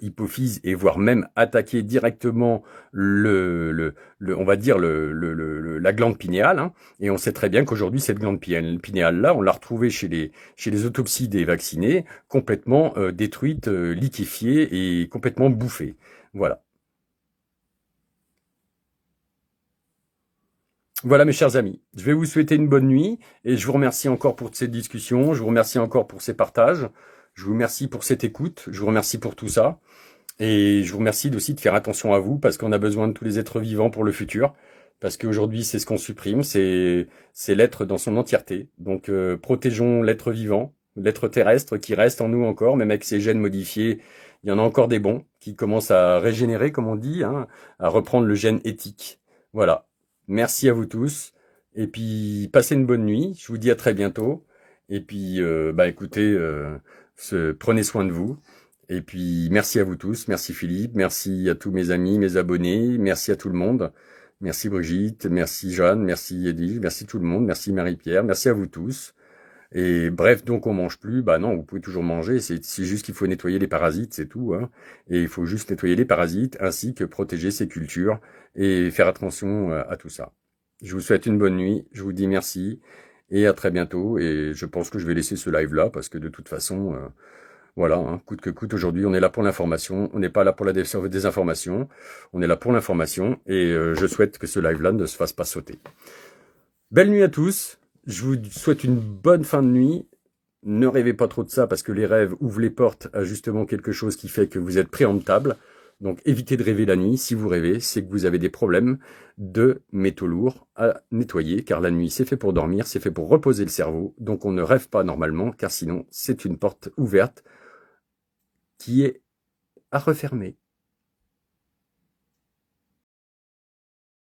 hypophyse et voire même attaquer directement on va dire la glande pinéale. Hein. Et on sait très bien qu'aujourd'hui cette glande pinéale là, on l'a retrouvée chez les autopsies des vaccinés complètement détruite, liquéfiée et complètement bouffée. Voilà. Voilà mes chers amis, je vais vous souhaiter une bonne nuit et je vous remercie encore pour cette discussion, je vous remercie encore pour ces partages. Je vous remercie pour cette écoute, je vous remercie pour tout ça, et je vous remercie aussi de faire attention à vous, parce qu'on a besoin de tous les êtres vivants pour le futur, parce qu'aujourd'hui c'est ce qu'on supprime, c'est l'être dans son entièreté. Donc protégeons l'être vivant, l'être terrestre qui reste en nous encore, même avec ses gènes modifiés, il y en a encore des bons, qui commencent à régénérer, comme on dit, hein, à reprendre le gène éthique. Voilà, merci à vous tous, et puis passez une bonne nuit, je vous dis à très bientôt, et puis bah écoutez... prenez soin de vous. Et puis, merci à vous tous. Merci Philippe. Merci à tous mes amis, mes abonnés. Merci à tout le monde. Merci Brigitte. Merci Jeanne. Merci Edith. Merci tout le monde. Merci Marie-Pierre. Merci à vous tous. Et bref, donc on mange plus. Bah non, vous pouvez toujours manger. C'est juste qu'il faut nettoyer les parasites, c'est tout. Hein. Et il faut juste nettoyer les parasites ainsi que protéger ces cultures et faire attention à tout ça. Je vous souhaite une bonne nuit. Je vous dis merci. Et à très bientôt, et je pense que je vais laisser ce live-là, parce que de toute façon, voilà, hein, coûte que coûte, aujourd'hui, on est là pour l'information, on n'est pas là pour la désinformation, on est là pour l'information, et je souhaite que ce live-là ne se fasse pas sauter. Belle nuit à tous, je vous souhaite une bonne fin de nuit, ne rêvez pas trop de ça parce que les rêves ouvrent les portes à justement quelque chose qui fait que vous êtes préemptable. Donc évitez de rêver la nuit. Si vous rêvez, c'est que vous avez des problèmes de métaux lourds à nettoyer, car la nuit c'est fait pour dormir, c'est fait pour reposer le cerveau. Donc on ne rêve pas normalement, car sinon c'est une porte ouverte qui est à refermer.